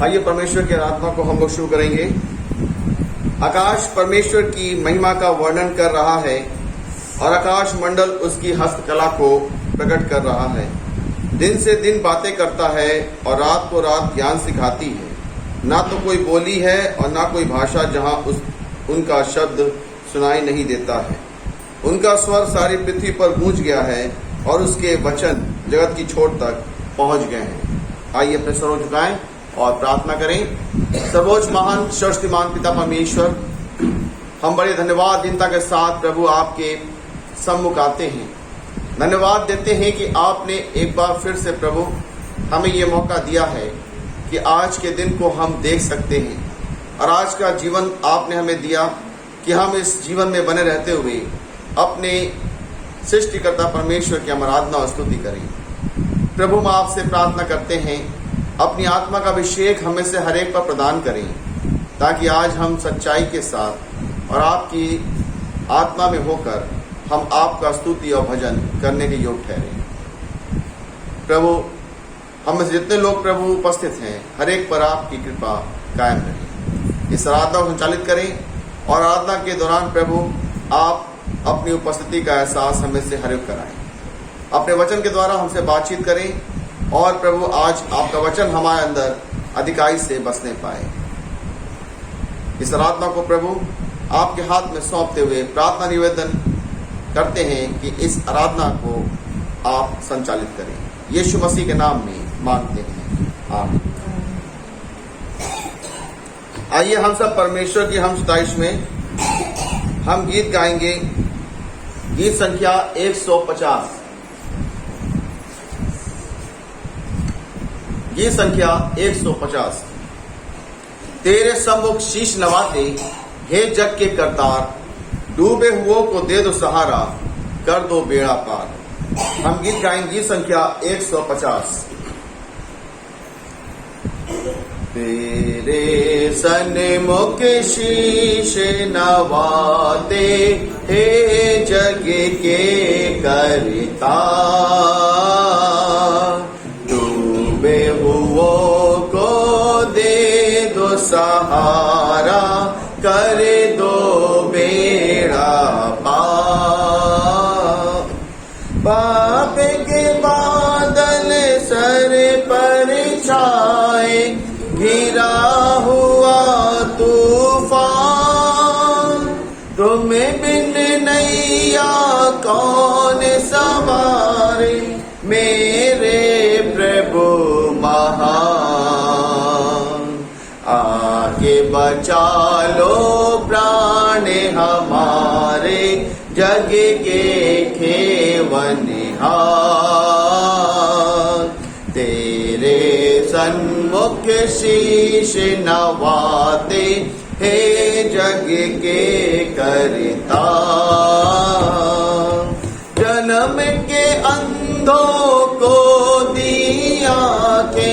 आइए परमेश्वर की आराधना को हम लोग शुरू करेंगे। आकाश परमेश्वर की महिमा का वर्णन कर रहा है और आकाश मंडल उसकी हस्तकला को प्रकट कर रहा है। दिन से दिन बातें करता है और रात को रात ज्ञान सिखाती है। ना तो कोई बोली है और ना कोई भाषा जहां उनका शब्द सुनाई नहीं देता है। उनका स्वर सारी पृथ्वी पर गूंज गया है और उसके वचन जगत की छोर तक पहुंच गए हैं। आइए अपने स्वरों झुकाएं और प्रार्थना करें। सर्वोच्च महान सर्वशक्तिमान पिता परमेश्वर, हम बड़े धन्यवाद दीनता के साथ प्रभु आपके सम्मुख आते हैं। धन्यवाद देते हैं कि आपने एक बार फिर से प्रभु हमें ये मौका दिया है कि आज के दिन को हम देख सकते हैं और आज का जीवन आपने हमें दिया कि हम इस जीवन में बने रहते हुए अपने सृष्टिकर्ता परमेश्वर की हम आराधना और स्तुति करें। प्रभु हम आपसे प्रार्थना करते हैं, अपनी आत्मा का अभिषेक हमें से हर एक पर प्रदान करें ताकि आज हम सच्चाई के साथ और आपकी आत्मा में होकर हम आपका स्तुति और भजन करने के योग ठहरे। प्रभु हम में से जितने लोग प्रभु उपस्थित हैं हर एक पर आपकी कृपा कायम रहे। इस आराधना को संचालित करें और आराधना के दौरान प्रभु आप अपनी उपस्थिति का एहसास हमें से हर एक कराएं। अपने वचन के द्वारा हमसे बातचीत करें और प्रभु आज आपका वचन हमारे अंदर अधिकाई से बसने पाए। इस आराधना को प्रभु आपके हाथ में सौंपते हुए प्रार्थना निवेदन करते हैं कि इस आराधना को आप संचालित करें। यीशु मसीह के नाम में मांगते हैं, आमीन। आइए हम सब परमेश्वर की हम सताइश में हम गीत गाएंगे। गीत संख्या 150। गीत संख्या 150। तेरे सम्मुख शीश नवाते हे जग के करतार, डूबे हुओं को दे दो सहारा, कर दो बेड़ा पार। हम गीत गाएंगे। गीत संख्या 150। तेरे सन्मुख शीश नवाते हे जग के करतार, डूबे हुओं को दे दो सहारा, कर दो बेड़ा पार। पाप के बादल सर पर छाए, घिरा हुआ तूफान, तुम बिन नैया कौन सवारे, मेरे प्रभु महान। आके बचा लो प्राण हमारे, जग के खेवनिहार। तेरे सन्मुख शीश नवाते हे जग के करतार, जन्म के अंधों को दिया के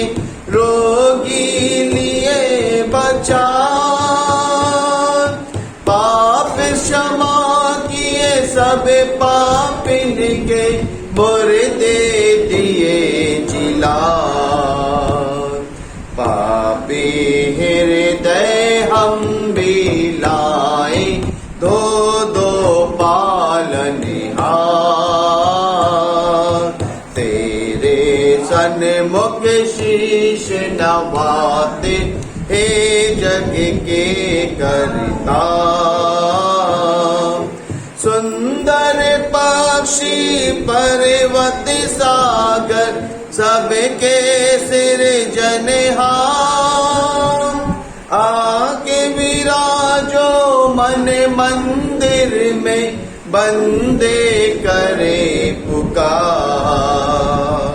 रोगी लिए बचा, पाप क्षमा किए सब पापिन के, मुर्दे दिए जिला। पापी हृदय हम भी लाए, दो दो पालनहार। तेरे सन्मुख शीश नवाते हे जग के करतार, सुंदर पक्षी पर्वत सागर, सबके सृजनहार। आके विराजो मन मंदिर में, बंदे करे पुकार।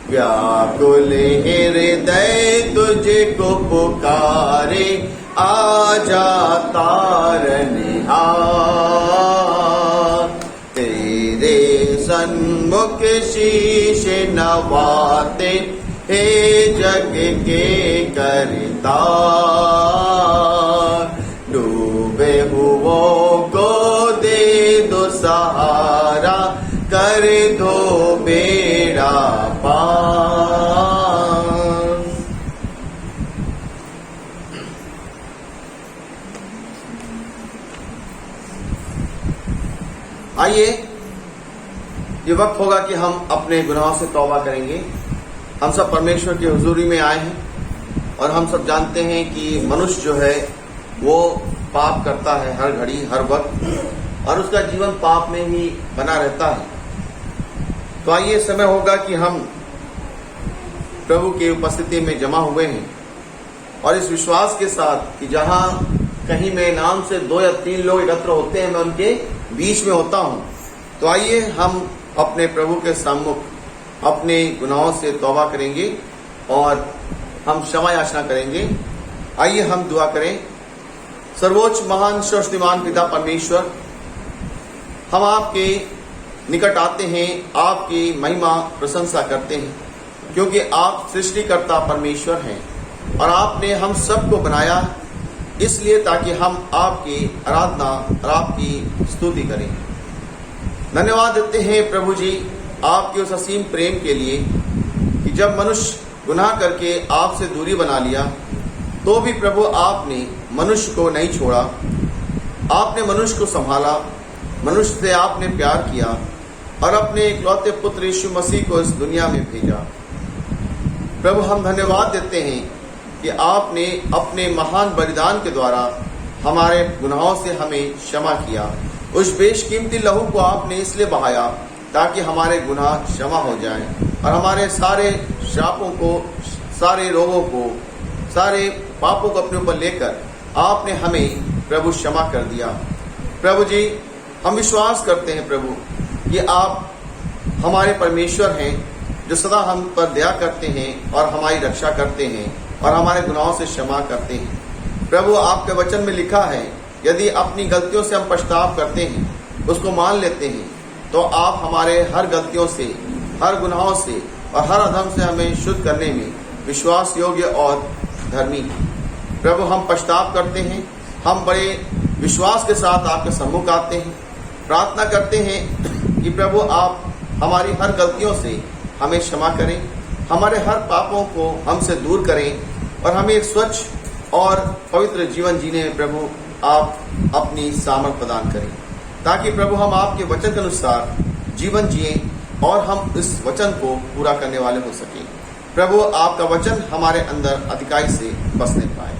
व्याकुल हृदय तुझको पुकारे, आजा तारनहार। तेरे सन्मुख शीश नवाते हे जग के करतार, डूबे हुओं को दे दो सहारा, कर दो बेड़ा पार। आइए, ये वक्त होगा कि हम अपने गुनाहों से तौबा करेंगे। हम सब परमेश्वर की हुजूरी में आए हैं और हम सब जानते हैं कि मनुष्य जो है वो पाप करता है हर घड़ी हर वक्त, और उसका जीवन पाप में ही बना रहता है। तो आइए, समय होगा कि हम प्रभु की उपस्थिति में जमा हुए हैं और इस विश्वास के साथ कि जहां कहीं मेरे नाम से 2 या 3 लोग एकत्र होते हैं, मैं उनके बीच में होता हूं। तो आइए हम अपने प्रभु के सम्मुख अपने गुनाहों से तौबा करेंगे और हम क्षमा याचना करेंगे। आइए हम दुआ करें। सर्वोच्च महान सर्वशक्तिमान पिता परमेश्वर, हम आपके निकट आते हैं, आपकी महिमा प्रशंसा करते हैं, क्योंकि आप सृष्टिकर्ता परमेश्वर हैं और आपने हम सबको बनाया इसलिए ताकि हम आपकी आराधना और आपकी स्तुति करें। धन्यवाद देते हैं प्रभु जी आपके उस असीम प्रेम के लिए कि जब मनुष्य गुनाह करके आपसे दूरी बना लिया तो भी प्रभु आपने मनुष्य को नहीं छोड़ा। आपने मनुष्य को संभाला, मनुष्य से आपने प्यार किया और अपने इकलौते पुत्र यीशु मसीह को इस दुनिया में भेजा। प्रभु, हम धन्यवाद देते हैं कि आपने अपने महान बलिदान के द्वारा हमारे गुनाहों से हमें क्षमा किया। उस बेशकीमती लहू को आपने इसलिए बहाया ताकि हमारे गुनाह क्षमा हो जाएं और हमारे सारे श्रापों को, सारे रोगों को, सारे पापों को अपने ऊपर लेकर आपने हमें प्रभु क्षमा कर दिया। प्रभु जी, हम विश्वास करते हैं प्रभु कि आप हमारे परमेश्वर हैं जो सदा हम पर दया करते हैं और हमारी रक्षा करते हैं और हमारे गुनाहों से क्षमा करते हैं। प्रभु, आपके वचन में लिखा है यदि अपनी गलतियों से हम पछताव करते हैं, उसको मान लेते हैं, तो आप हमारे हर गलतियों से, हर गुनाहों से और हर अधर्म से हमें शुद्ध करने में विश्वास योग्य और धर्मी हैं। प्रभु, हम पछताव करते हैं, हम बड़े विश्वास के साथ आपके सम्मुख आते हैं, प्रार्थना करते हैं कि प्रभु आप हमारी हर गलतियों से हमें क्षमा करें, हमारे हर पापों को हमसे दूर करें और हमें एक स्वच्छ और पवित्र जीवन जीने में प्रभु आप अपनी सामर्थ प्रदान करें, ताकि प्रभु हम आपके वचन के अनुसार जीवन जिए और हम इस वचन को पूरा करने वाले हो सकें। प्रभु, आपका वचन हमारे अंदर अधिकाई से बसने पाए।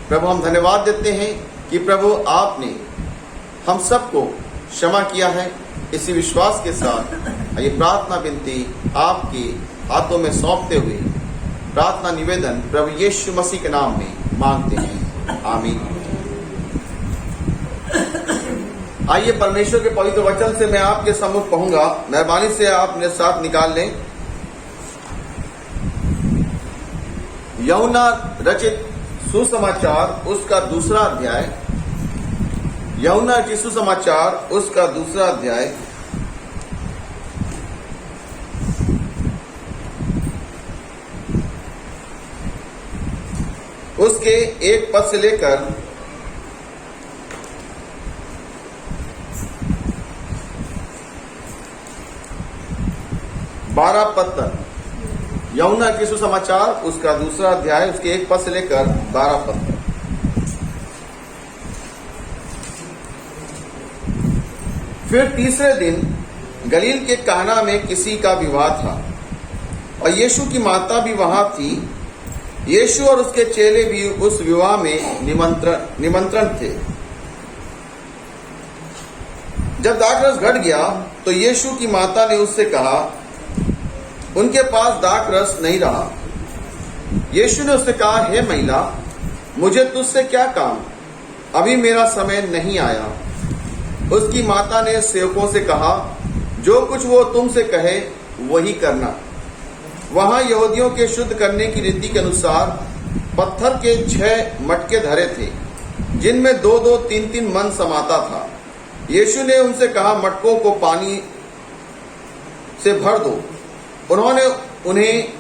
प्रभु, हम धन्यवाद देते हैं कि प्रभु आपने हम सबको क्षमा किया है। इसी विश्वास के साथ ये प्रार्थना विनती आपके हाथों में सौंपते हुए प्रार्थना निवेदन प्रभु यीशु मसीह के नाम में मांगते हैं, आमीन। आइए, परमेश्वर के पवित्र वचन से मैं आपके सम्मुख कहूंगा, मेहरबानी से आप मेरे साथ निकाल लें। यूहन्ना रचित सुसमाचार उसका दूसरा अध्याय, यूहन्ना की सुसमाचार उसका दूसरा अध्याय उसके 1 पद से लेकर 12 पद तक। यूहन्ना की सुसमाचार उसका दूसरा अध्याय उसके 1 पद से लेकर 12 पद तक। फिर तीसरे दिन गलील के काना में किसी का विवाह था और यीशु की माता भी वहां थी। यीशु और उसके चेले भी उस विवाह में निमंत्रण थे। जब दाखरस घट गया तो यीशु की माता ने उससे कहा, उनके पास दाखरस नहीं रहा। यीशु ने उससे कहा, हे महिला, मुझे तुझसे क्या काम, अभी मेरा समय नहीं आया। उसकी माता ने सेवकों से कहा, जो कुछ वो तुमसे कहे वही करना। वहां यहूदियों के शुद्ध करने की रीति के अनुसार पत्थर के 6 मटके धरे थे, जिनमें 2-2, 3-3 मन समाता था। यीशु ने उनसे कहा, मटकों को पानी से भर दो। उन्होंने उन्हें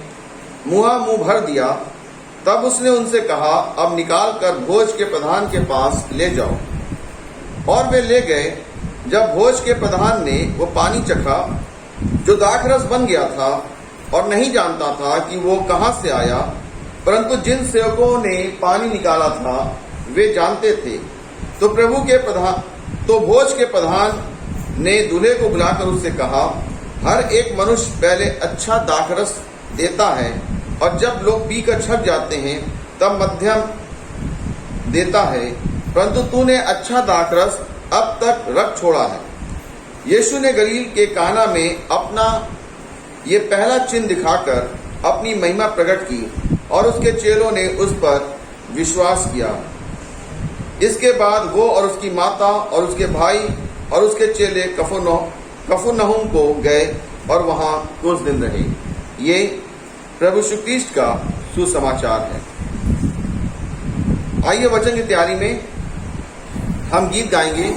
मुंह भर दिया। तब उसने उनसे कहा, अब निकाल कर भोज के प्रधान के पास ले जाओ। और वे ले गए। जब भोज के प्रधान ने वो पानी चखा जो दाखरस बन गया था और नहीं जानता था कि वो कहां से आया, परंतु जिन सेवकों ने पानी निकाला था वे जानते थे, तो भोज के प्रधान ने दूल्हे को बुलाकर उससे कहा, हर एक मनुष्य पहले अच्छा दाखरस देता है और जब लोग पीकर छक जाते हैं तब मध्यम देता है, परंतु तूने अच्छा दाखरस अब तक रख छोड़ा है। यीशु ने गलील के काना में अपना ये पहला चिन्ह दिखाकर अपनी महिमा प्रकट की और उसके चेलों ने उस पर विश्वास किया। इसके बाद वो और उसकी माता और उसके भाई और उसके चेले कफरनहूम को गए और वहां कुछ दिन रहे। ये प्रभु यीशु क्रिस्ट का सुसमाचार है। आइए वचन की तैयारी में हम गीत गाएंगे।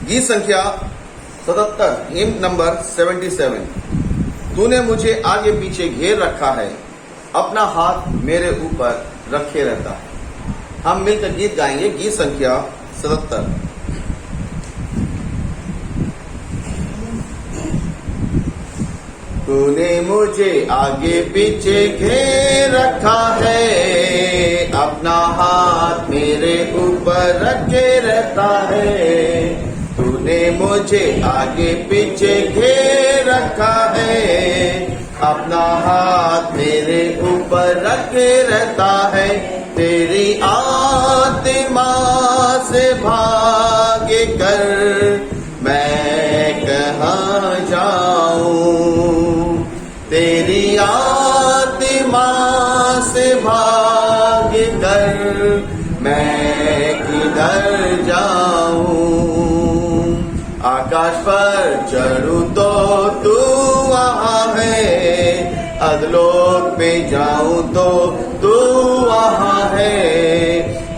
गीत संख्या 77, हिम्न नंबर 77। तूने मुझे आगे पीछे घेर रखा है, अपना हाथ मेरे ऊपर रखे रहता है। हम मिलकर गीत गाएंगे। गीत संख्या 77। तूने मुझे आगे पीछे घेर रखा है, अपना हाथ मेरे ऊपर रखे रहता है। तूने मुझे आगे पीछे घेर रखा है, अपना हाथ मेरे ऊपर रखे रहता है। तेरी आत्मा से भाग कर मैं कहाँ जाऊं, तेरी आत्मा से भाग कर मैं किधर जाऊं। आकाश पर चढ़ूं तो तू वहाँ है, अधलोक में जाऊं तो तू वहाँ है।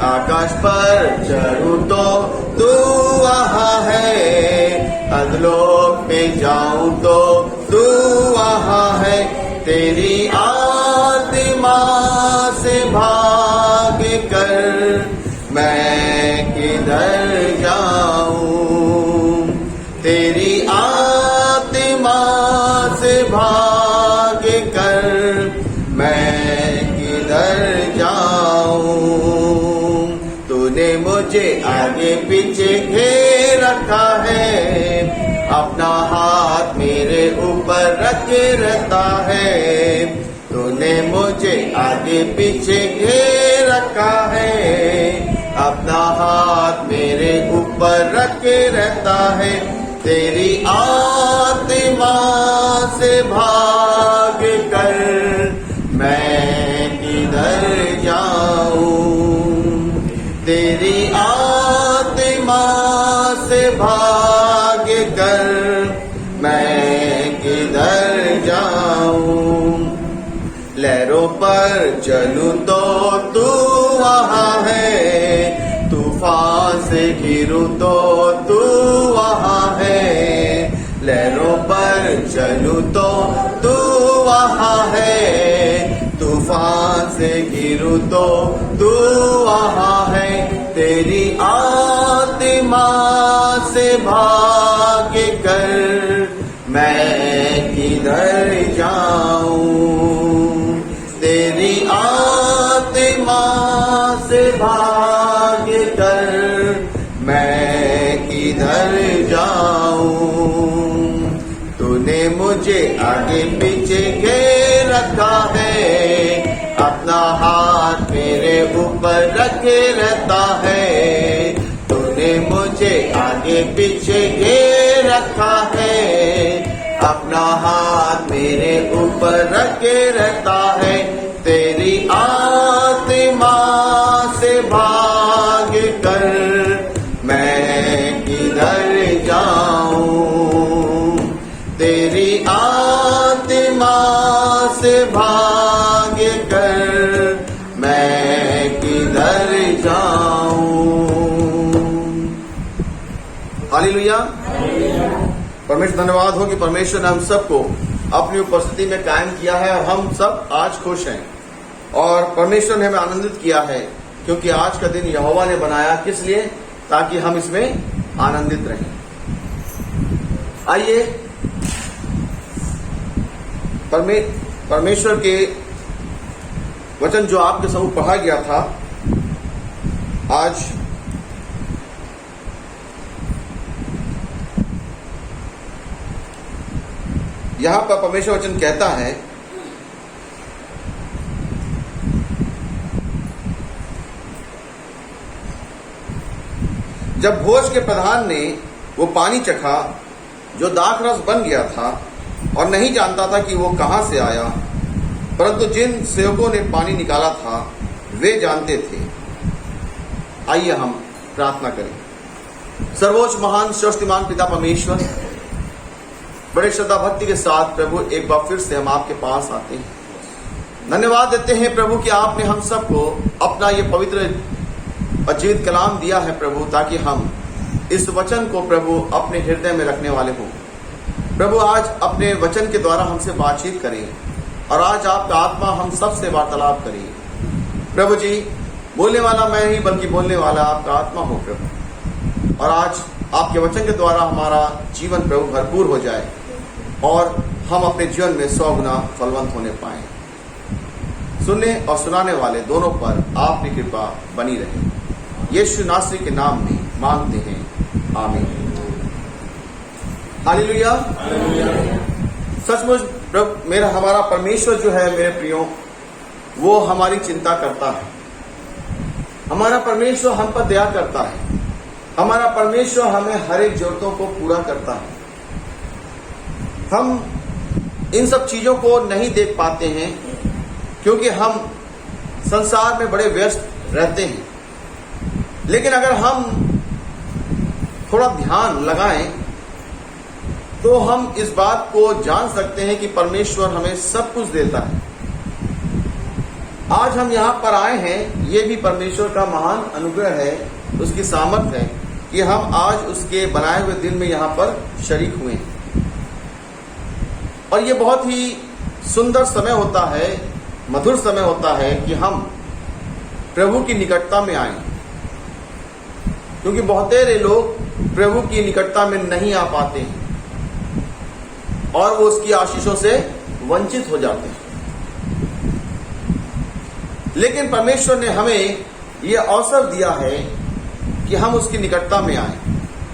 आकाश पर चढ़ूं तो तू वहाँ है, अधलोक में जाऊं तो तू वहाँ है। तेरी आत्मा से भाग कर मैं किधर जाऊं, तेरी आत्मा से भाग कर मैं किधर जाऊं। तूने मुझे आगे पीछे घेर रखा है, अपना हाथ मेरे ऊपर रखे रहता है। तूने मुझे आगे पीछे घेर रखा है, अपना हाथ मेरे ऊपर रखे रहता है। तेरी आत्मा से भाग कर मैं किधर जाऊं, तेरी आत्मा से भाग कर मैं किधर जाऊं। लहरों पर चलूं तो तू वहाँ है, तूफान से घिरूं तो तू वहाँ है। लहरों पर चलूं तो तू वहाँ है, तूफान से घिरूं तो तू वहाँ है। तेरी आत्मा से भाग कर मैं किधर जाऊं, तेरी आत्मा से भाग कर मैं किधर जाऊं। तूने मुझे आगे पीछे घेर रखा है, अपना हाथ मेरे ऊपर रखे रहता है। तूने मुझे आगे पीछे घेर रखा है, अपना हाथ मेरे ऊपर रखे रहता है। तेरी आत्मा से भाग कर मैं किधर जाऊं, तेरी आत्मा से भाग कर मैं किधर जाऊं। हालेलुया। परमेश्वर धन्यवाद हो कि परमेश्वर ने हम सबको अपनी उपस्थिति में कायम किया है और हम सब आज खुश हैं। और परमेश्वर ने हमें आनंदित किया है क्योंकि आज का दिन यहोवा ने बनाया। किस लिए? ताकि हम इसमें आनंदित रहें। आइए परमेश्वर के वचन जो आपके समूह पढ़ा गया था, आज यहां पर परमेश्वर वचन कहता है, जब भोज के प्रधान ने वो पानी चखा जो दाखरस बन गया था और नहीं जानता था कि वो कहां से आया, परंतु जिन सेवकों ने पानी निकाला था वे जानते थे। आइए हम प्रार्थना करें। सर्वोच्च महान सर्वशक्तिमान पिता परमेश्वर, बड़े श्रद्धा भक्ति के साथ प्रभु एक बार फिर से हम आपके पास आते हैं। धन्यवाद देते हैं प्रभु कि आपने हम सबको अपना ये पवित्र और जीवित कलाम दिया है प्रभु, ताकि हम इस वचन को प्रभु अपने हृदय में रखने वाले हों। प्रभु आज अपने वचन के द्वारा हमसे बातचीत करें और आज आपका आत्मा हम सबसे वार्तालाप करे। प्रभु जी, बोलने वाला मैं नहीं बल्कि बोलने वाला आपका आत्मा हो प्रभु। और आज आपके वचन के द्वारा हमारा जीवन प्रभु भरपूर हो जाए और हम अपने जीवन में 100 गुना फलवंत होने पाए। सुनने और सुनाने वाले दोनों पर आपकी कृपा बनी रहे। यीशु नासरी के नाम में मांगते हैं, आमीन। हालेलुया। सचमुच प्रभु मेरा हमारा परमेश्वर जो है मेरे प्रियो, वो हमारी चिंता करता है। हमारा परमेश्वर हम पर दया करता है। हमारा परमेश्वर हमें हर एक जरूरतों को पूरा करता है। हम इन सब चीजों को नहीं देख पाते हैं क्योंकि हम संसार में बड़े व्यस्त रहते हैं, लेकिन अगर हम थोड़ा ध्यान लगाएं तो हम इस बात को जान सकते हैं कि परमेश्वर हमें सब कुछ देता है। आज हम यहाँ पर आए हैं, ये भी परमेश्वर का महान अनुग्रह है, उसकी सामर्थ है कि हम आज उसके बनाए हुए दिन में यहाँ पर शरीक हुए हैं। और ये बहुत ही सुंदर समय होता है, मधुर समय होता है कि हम प्रभु की निकटता में आए, क्योंकि बहुतेरे लोग प्रभु की निकटता में नहीं आ पाते हैं और वो उसकी आशीषों से वंचित हो जाते हैं। लेकिन परमेश्वर ने हमें यह अवसर दिया है कि हम उसकी निकटता में आए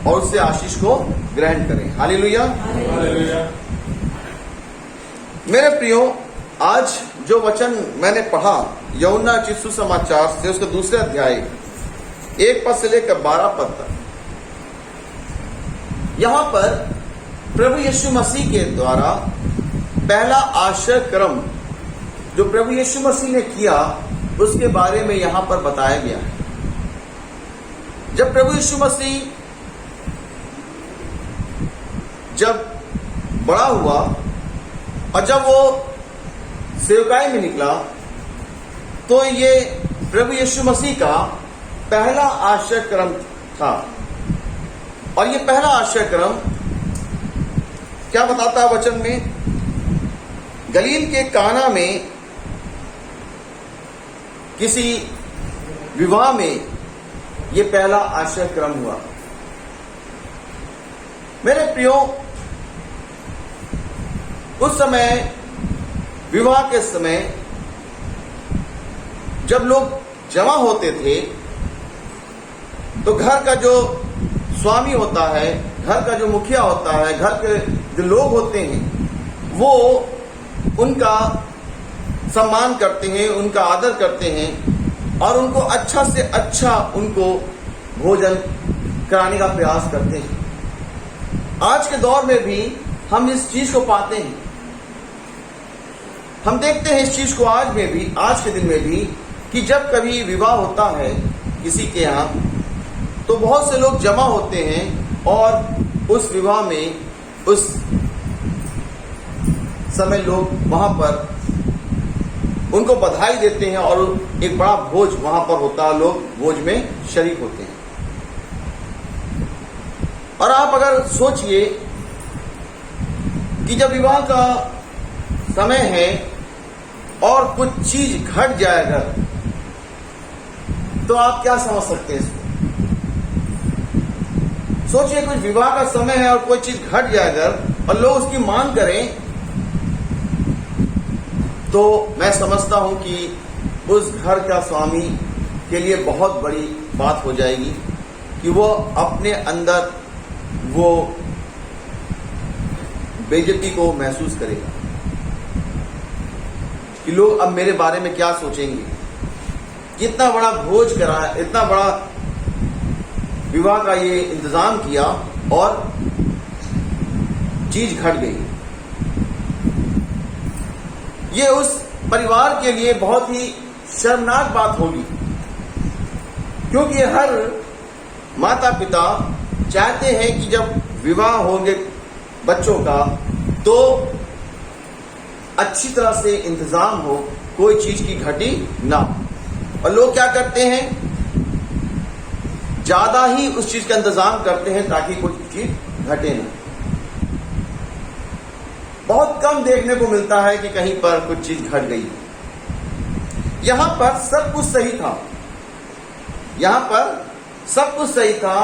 और उससे आशीष को ग्रहण करें। हालेलुया। मेरे प्रियो, आज जो वचन मैंने पढ़ा यूहन्ना चित सुसमाचार से उसके दूसरे अध्याय 1 पद से लेकर 12 पद तक, यहां पर प्रभु यीशु मसीह के द्वारा पहला आश्चर्य कर्म जो प्रभु यीशु मसीह ने किया उसके बारे में यहां पर बताया गया है। जब प्रभु यीशु मसीह जब बड़ा हुआ और जब वो सेवकाई में निकला, तो ये प्रभु यीशु मसीह का पहला आश्चर्य कर्म था। और ये पहला आश्चर्य कर्म क्या बताता है वचन में? गलील के काना में किसी विवाह में ये पहला आश्चर्य कर्म हुआ। मेरे प्रियो, उस समय विवाह के समय जब लोग जमा होते थे तो घर का जो स्वामी होता है, घर का जो मुखिया होता है, घर के जो लोग होते हैं, वो उनका सम्मान करते हैं, उनका आदर करते हैं और उनको अच्छा से अच्छा उनको भोजन कराने का प्रयास करते हैं। आज के दौर में भी हम इस चीज को पाते हैं। हम देखते हैं इस चीज को आज में भी, आज के दिन में भी, कि जब कभी विवाह होता है किसी के यहाँ, तो बहुत से लोग जमा होते हैं और उस विवाह में उस समय लोग वहां पर उनको बधाई देते हैं और एक बड़ा भोज वहां पर होता है, लोग भोज में शरीक होते हैं। और आप अगर सोचिए कि जब विवाह का समय है और कुछ चीज घट जाएगा तो आप क्या समझ सकते हैं इसको? सोचिए कुछ विवाह का समय है और कोई चीज घट जाएगा और लोग उसकी मांग करें, तो मैं समझता हूं कि उस घर का स्वामी के लिए बहुत बड़ी बात हो जाएगी कि वो अपने अंदर वो बेइज्जती को महसूस करेगा कि लोग अब मेरे बारे में क्या सोचेंगे। कितना बड़ा भोज कराया, इतना बड़ा विवाह का ये इंतजाम किया और चीज घट गई। ये उस परिवार के लिए बहुत ही शर्मनाक बात होगी, क्योंकि हर माता पिता चाहते हैं कि जब विवाह होंगे बच्चों का तो अच्छी तरह से इंतजाम हो, कोई चीज की घटी ना हो। और लोग क्या करते हैं, ज्यादा ही उस चीज का इंतजाम करते हैं ताकि कोई चीज घटे ना। बहुत कम देखने को मिलता है कि कहीं पर कुछ चीज घट गई। यहां पर सब कुछ सही था, यहां पर सब कुछ सही था,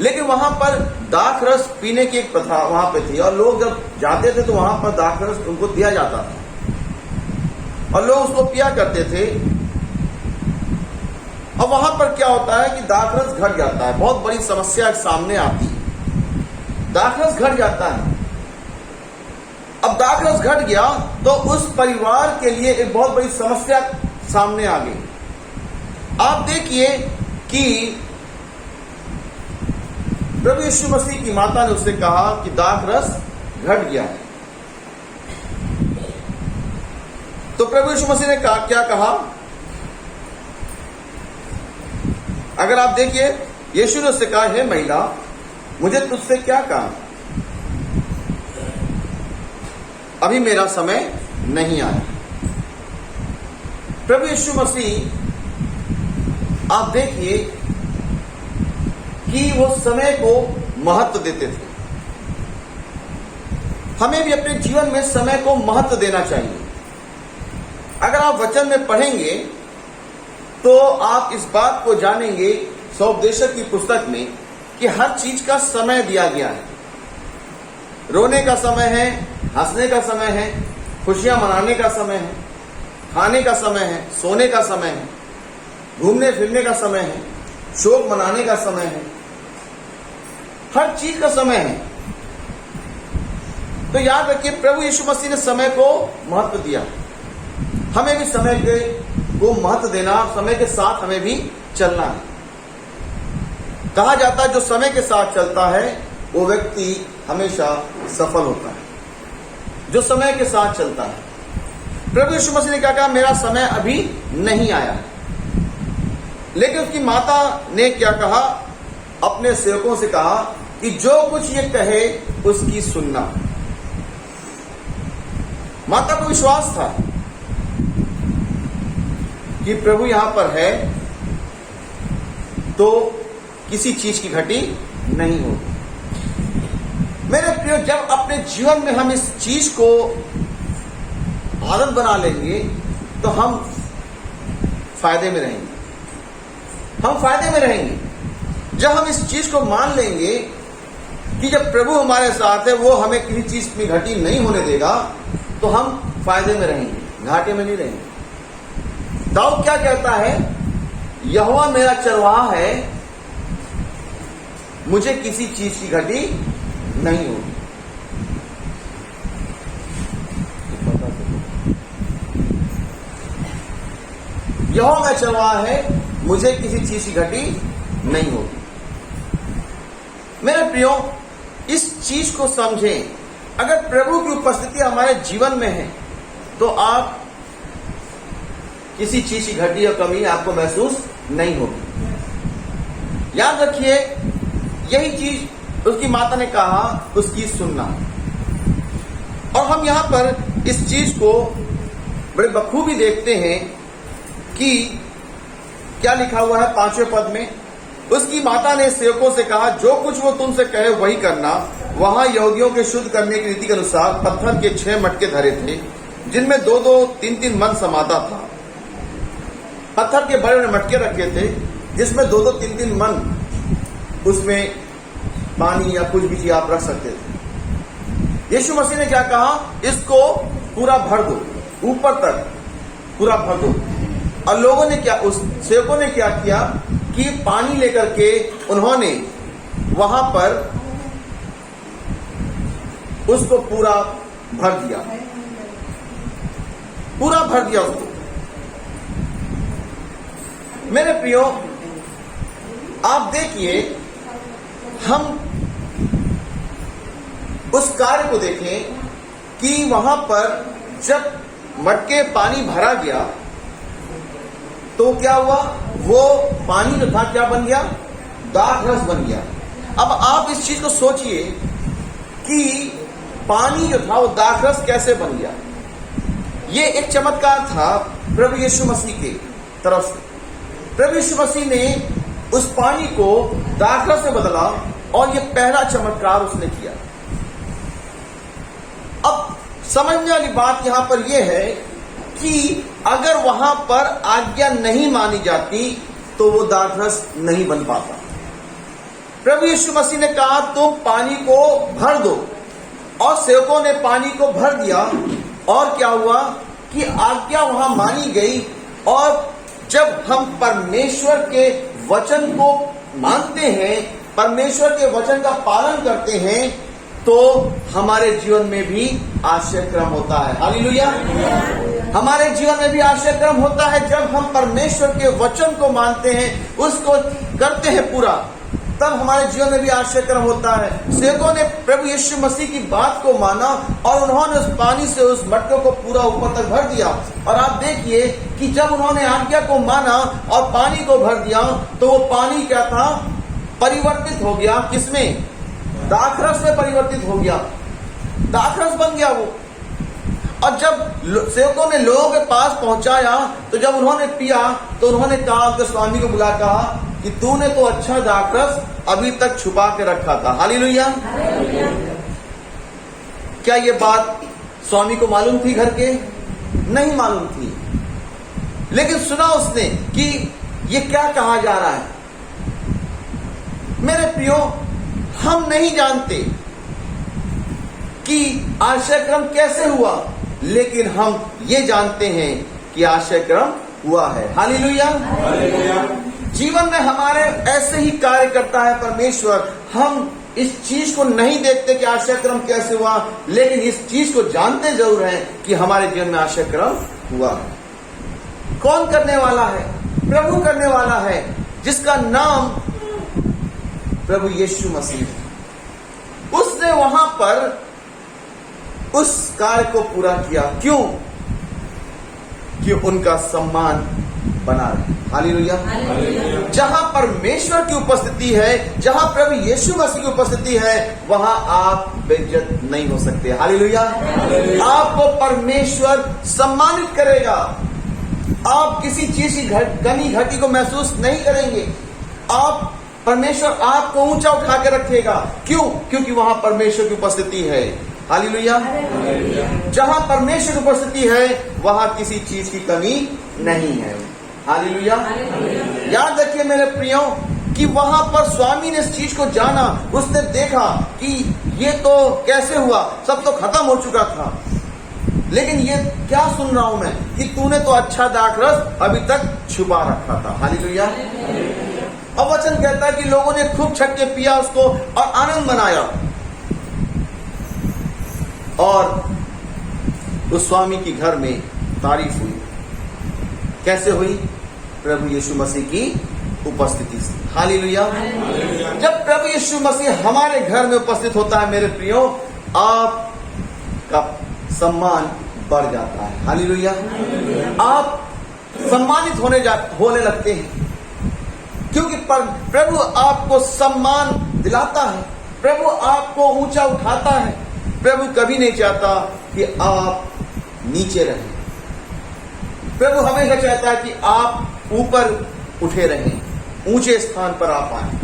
लेकिन वहां पर दाख रस पीने की एक प्रथा वहां पे थी और लोग जब जाते थे तो वहां पर दाख रस उनको दिया जाता था और लोग उसको पिया करते थे। और वहां पर क्या होता है कि दाख रस घट जाता है, बहुत बड़ी समस्या सामने आती है। दाख रस घट जाता है। अब दाख रस घट गया तो उस परिवार के लिए एक बहुत बड़ी समस्या सामने आ गई। आप देखिए कि प्रभु यीशु मसीह की माता ने उससे कहा कि दाख रस घट गया है। तो प्रभु यीशु मसीह ने कहा, क्या कहा? अगर आप देखिए, यीशु ने उससे कहा, हे महिला, मुझे तुझसे क्या कहा? अभी मेरा समय नहीं आया। प्रभु यीशु मसीह, आप देखिए कि वो समय को महत्व देते थे। हमें भी अपने जीवन में समय को महत्व देना चाहिए। अगर आप वचन में पढ़ेंगे तो आप इस बात को जानेंगे सौपदेशक की पुस्तक में कि हर चीज का समय दिया गया है। रोने का समय है, हंसने का समय है, खुशियां मनाने का समय है, खाने का समय है, सोने का समय है, घूमने फिरने का समय है, शोक मनाने का समय है, हर चीज का समय है। तो याद रखिए, प्रभु यीशु मसीह ने समय को महत्व दिया। हमें भी समय को महत्व देना, समय के साथ हमें भी चलना है। कहा जाता है जो समय के साथ चलता है वो व्यक्ति हमेशा सफल होता है, जो समय के साथ चलता है। प्रभु यीशु मसीह ने क्या कहा? मेरा समय अभी नहीं आया। लेकिन उसकी माता ने क्या कहा? अपने सेवकों से कहा कि जो कुछ ये कहे उसकी सुनना। माता को विश्वास था कि प्रभु यहां पर है तो किसी चीज की घटी नहीं होगी। मेरे प्रिय, जब अपने जीवन में हम इस चीज को आदत बना लेंगे तो हम फायदे में रहेंगे। हम फायदे में रहेंगे जब हम इस चीज को मान लेंगे कि जब प्रभु हमारे साथ है वो हमें किसी चीज की घटी नहीं होने देगा, तो हम फायदे में रहेंगे, घाटे में नहीं रहेंगे। दाऊद क्या कहता है? यहोवा मेरा चरवाहा है, मुझे किसी चीज की घटी नहीं होगी। यहोवा मेरा चरवाहा है, मुझे किसी चीज की घटी नहीं होगी। मेरे प्रियो, इस चीज को समझें। अगर प्रभु की उपस्थिति हमारे जीवन में है तो आप किसी चीज की घटी या कमी आपको महसूस नहीं होगी। याद रखिए, यही चीज उसकी माता ने कहा, उसकी सुनना। और हम यहां पर इस चीज को बड़े बखूबी देखते हैं कि क्या लिखा हुआ है 5वें पद में। उसकी माता ने सेवकों से कहा, जो कुछ वो तुमसे कहे वही करना। वहां यहूदियों के शुद्ध करने की रीति के अनुसार पत्थर के 6 मटके धरे थे, जिनमें 2-2, 3-3 मन समाता था। पत्थर के बड़े बड़े मटके रखे थे जिसमें 2-2, 3-3 मन उसमें पानी या कुछ भी चीज आप रख सकते थे। यीशु मसीह ने क्या कहा? इसको पूरा भर दो ऊपर तक। पूरा भर दो। और लोगों ने क्या, उस सेवकों ने क्या किया कि पानी लेकर के उन्होंने वहां पर उसको पूरा भर दिया, पूरा भर दिया उसको। मेरे प्रियो, आप देखिए, हम उस कार्य को देखें कि वहां पर जब मटके पानी भरा गया तो क्या हुआ, वो पानी जो था क्या बन गया, दाखरस बन गया। अब आप इस चीज को सोचिए कि पानी जो था वो दाखरस कैसे बन गया। ये एक चमत्कार था प्रभु यीशु मसीह के तरफ से। प्रभु यीशु मसीह ने उस पानी को दाखरस में बदला और ये पहला चमत्कार उसने किया। अब समझने वाली बात यहां पर यह है कि अगर वहां पर आज्ञा नहीं मानी जाती तो वो दाखरस नहीं बन पाता। प्रभु यीशु मसीह ने कहा तुम पानी को भर दो, और सेवकों ने पानी को भर दिया, और क्या हुआ कि आज्ञा वहां मानी गई। और जब हम परमेश्वर के वचन को मानते हैं, परमेश्वर के वचन का पालन करते हैं, तो हमारे जीवन में भी आश्चर्यक्रम होता है। हालेलुया। हमारे जीवन में भी आश्चर्यक्रम होता है जब हम परमेश्वर के वचन को मानते हैं, उसको करते हैं पूरा, तब हमारे जीवन में भी आश्चर्यक्रम होता है। सेवकों ने प्रभु यीशु मसीह की बात को माना और उन्होंने उस पानी से उस मटके को पूरा ऊपर तक भर दिया। और आप देखिए कि जब उन्होंने आज्ञा को माना और पानी को भर दिया तो वो पानी क्या था, परिवर्तित हो गया। किसमें? दाखरस में परिवर्तित हो गया, दाखरस बन गया वो। और जब सेवकों ने लोगों के पास पहुंचाया तो जब उन्होंने पिया तो उन्होंने कहा, तो स्वामी को बुला कहा कि तूने तो अच्छा दाखरस अभी तक छुपा के रखा था। हालेलुया। क्या ये बात स्वामी को मालूम थी? घर के नहीं मालूम थी, लेकिन सुना उसने कि ये क्या कहा जा रहा है। मेरे प्रियो, हम नहीं जानते कि आश्चर्यक्रम कैसे हुआ, लेकिन हम ये जानते हैं कि आश्चर्यक्रम हुआ है। हालेलुया। जीवन में हमारे ऐसे ही कार्य करता है परमेश्वर। हम इस चीज को नहीं देखते कि आश्चर्यक्रम कैसे हुआ, लेकिन इस चीज को जानते जरूर हैं कि हमारे जीवन में आश्चर्यक्रम हुआ है। कौन करने वाला है? प्रभु करने वाला है, जिसका नाम प्रभु यीशु मसीह है। उसने वहां पर उस कार्य को पूरा किया। क्यों? कि उनका सम्मान बना रहे। हालेलुया। जहां परमेश्वर की उपस्थिति है, जहां प्रभु यीशु मसीह की उपस्थिति है, वहां आप बेइज्जत नहीं हो सकते। हालेलुया। आपको परमेश्वर सम्मानित करेगा। आप किसी चीज की कमी घटी को महसूस नहीं करेंगे। आप परमेश्वर आपको ऊंचा उठा के रखेगा। क्यों? क्योंकि वहां परमेश्वर की उपस्थिति है। हालेलुया। जहां परमेश्वर की उपस्थिति है वहां किसी चीज की कमी नहीं है। हालेलुया। याद रखिए मेरे प्रियो कि वहां पर स्वामी ने इस चीज को जाना। उसने देखा कि ये तो कैसे हुआ, सब तो खत्म हो चुका था, लेकिन ये क्या सुन रहा हूं मैं कि तूने तो अच्छा दाखरस अभी तक छुपा रखा था। हालेलुया। और वचन कहता है कि लोगों ने खूब छक के पिया उसको और आनंद मनाया। और उस स्वामी की घर में तारीफ हुई। कैसे हुई? प्रभु यीशु मसीह की उपस्थिति से। हालेलुया। जब प्रभु यीशु मसीह हमारे घर में उपस्थित होता है मेरे प्रियो, आपका सम्मान बढ़ जाता है। हालेलुया। आप सम्मानित होने लगते हैं, क्योंकि प्रभु आपको सम्मान दिलाता है, प्रभु आपको ऊंचा उठाता है। प्रभु कभी नहीं चाहता कि आप नीचे रहें। प्रभु हमेशा चाहता है कि आप ऊपर उठे रहें, ऊंचे स्थान पर आप आए।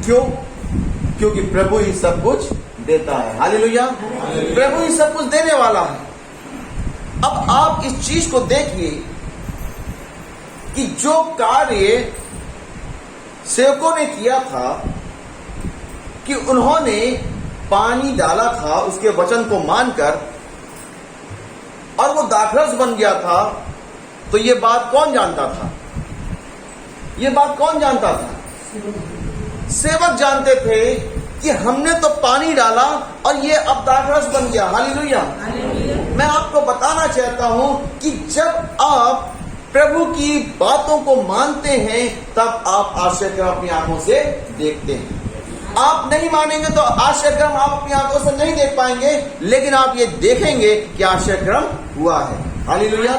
क्यों? क्योंकि प्रभु ही सब कुछ देता है। हालेलुया। प्रभु ही सब कुछ देने वाला है। अब आप इस चीज को देखिए कि जो कार्य सेवकों ने किया था कि उन्होंने पानी डाला था उसके वचन को मानकर, और वो दाखरस बन गया था, तो ये बात कौन जानता था? ये बात कौन जानता था? सेवक जानते थे कि हमने तो पानी डाला और ये अब दाखरस बन गया। हालेलुया। मैं आपको बताना चाहता हूं कि जब आप प्रभु की बातों को मानते हैं, तब आप आश्चर्यक्रम अपनी आंखों से देखते हैं। आप नहीं मानेंगे तो आश्चर्यक्रम आप अपनी आंखों से नहीं देख पाएंगे, लेकिन आप ये देखेंगे कि आश्चर्यक्रम हुआ है। हालेलुया।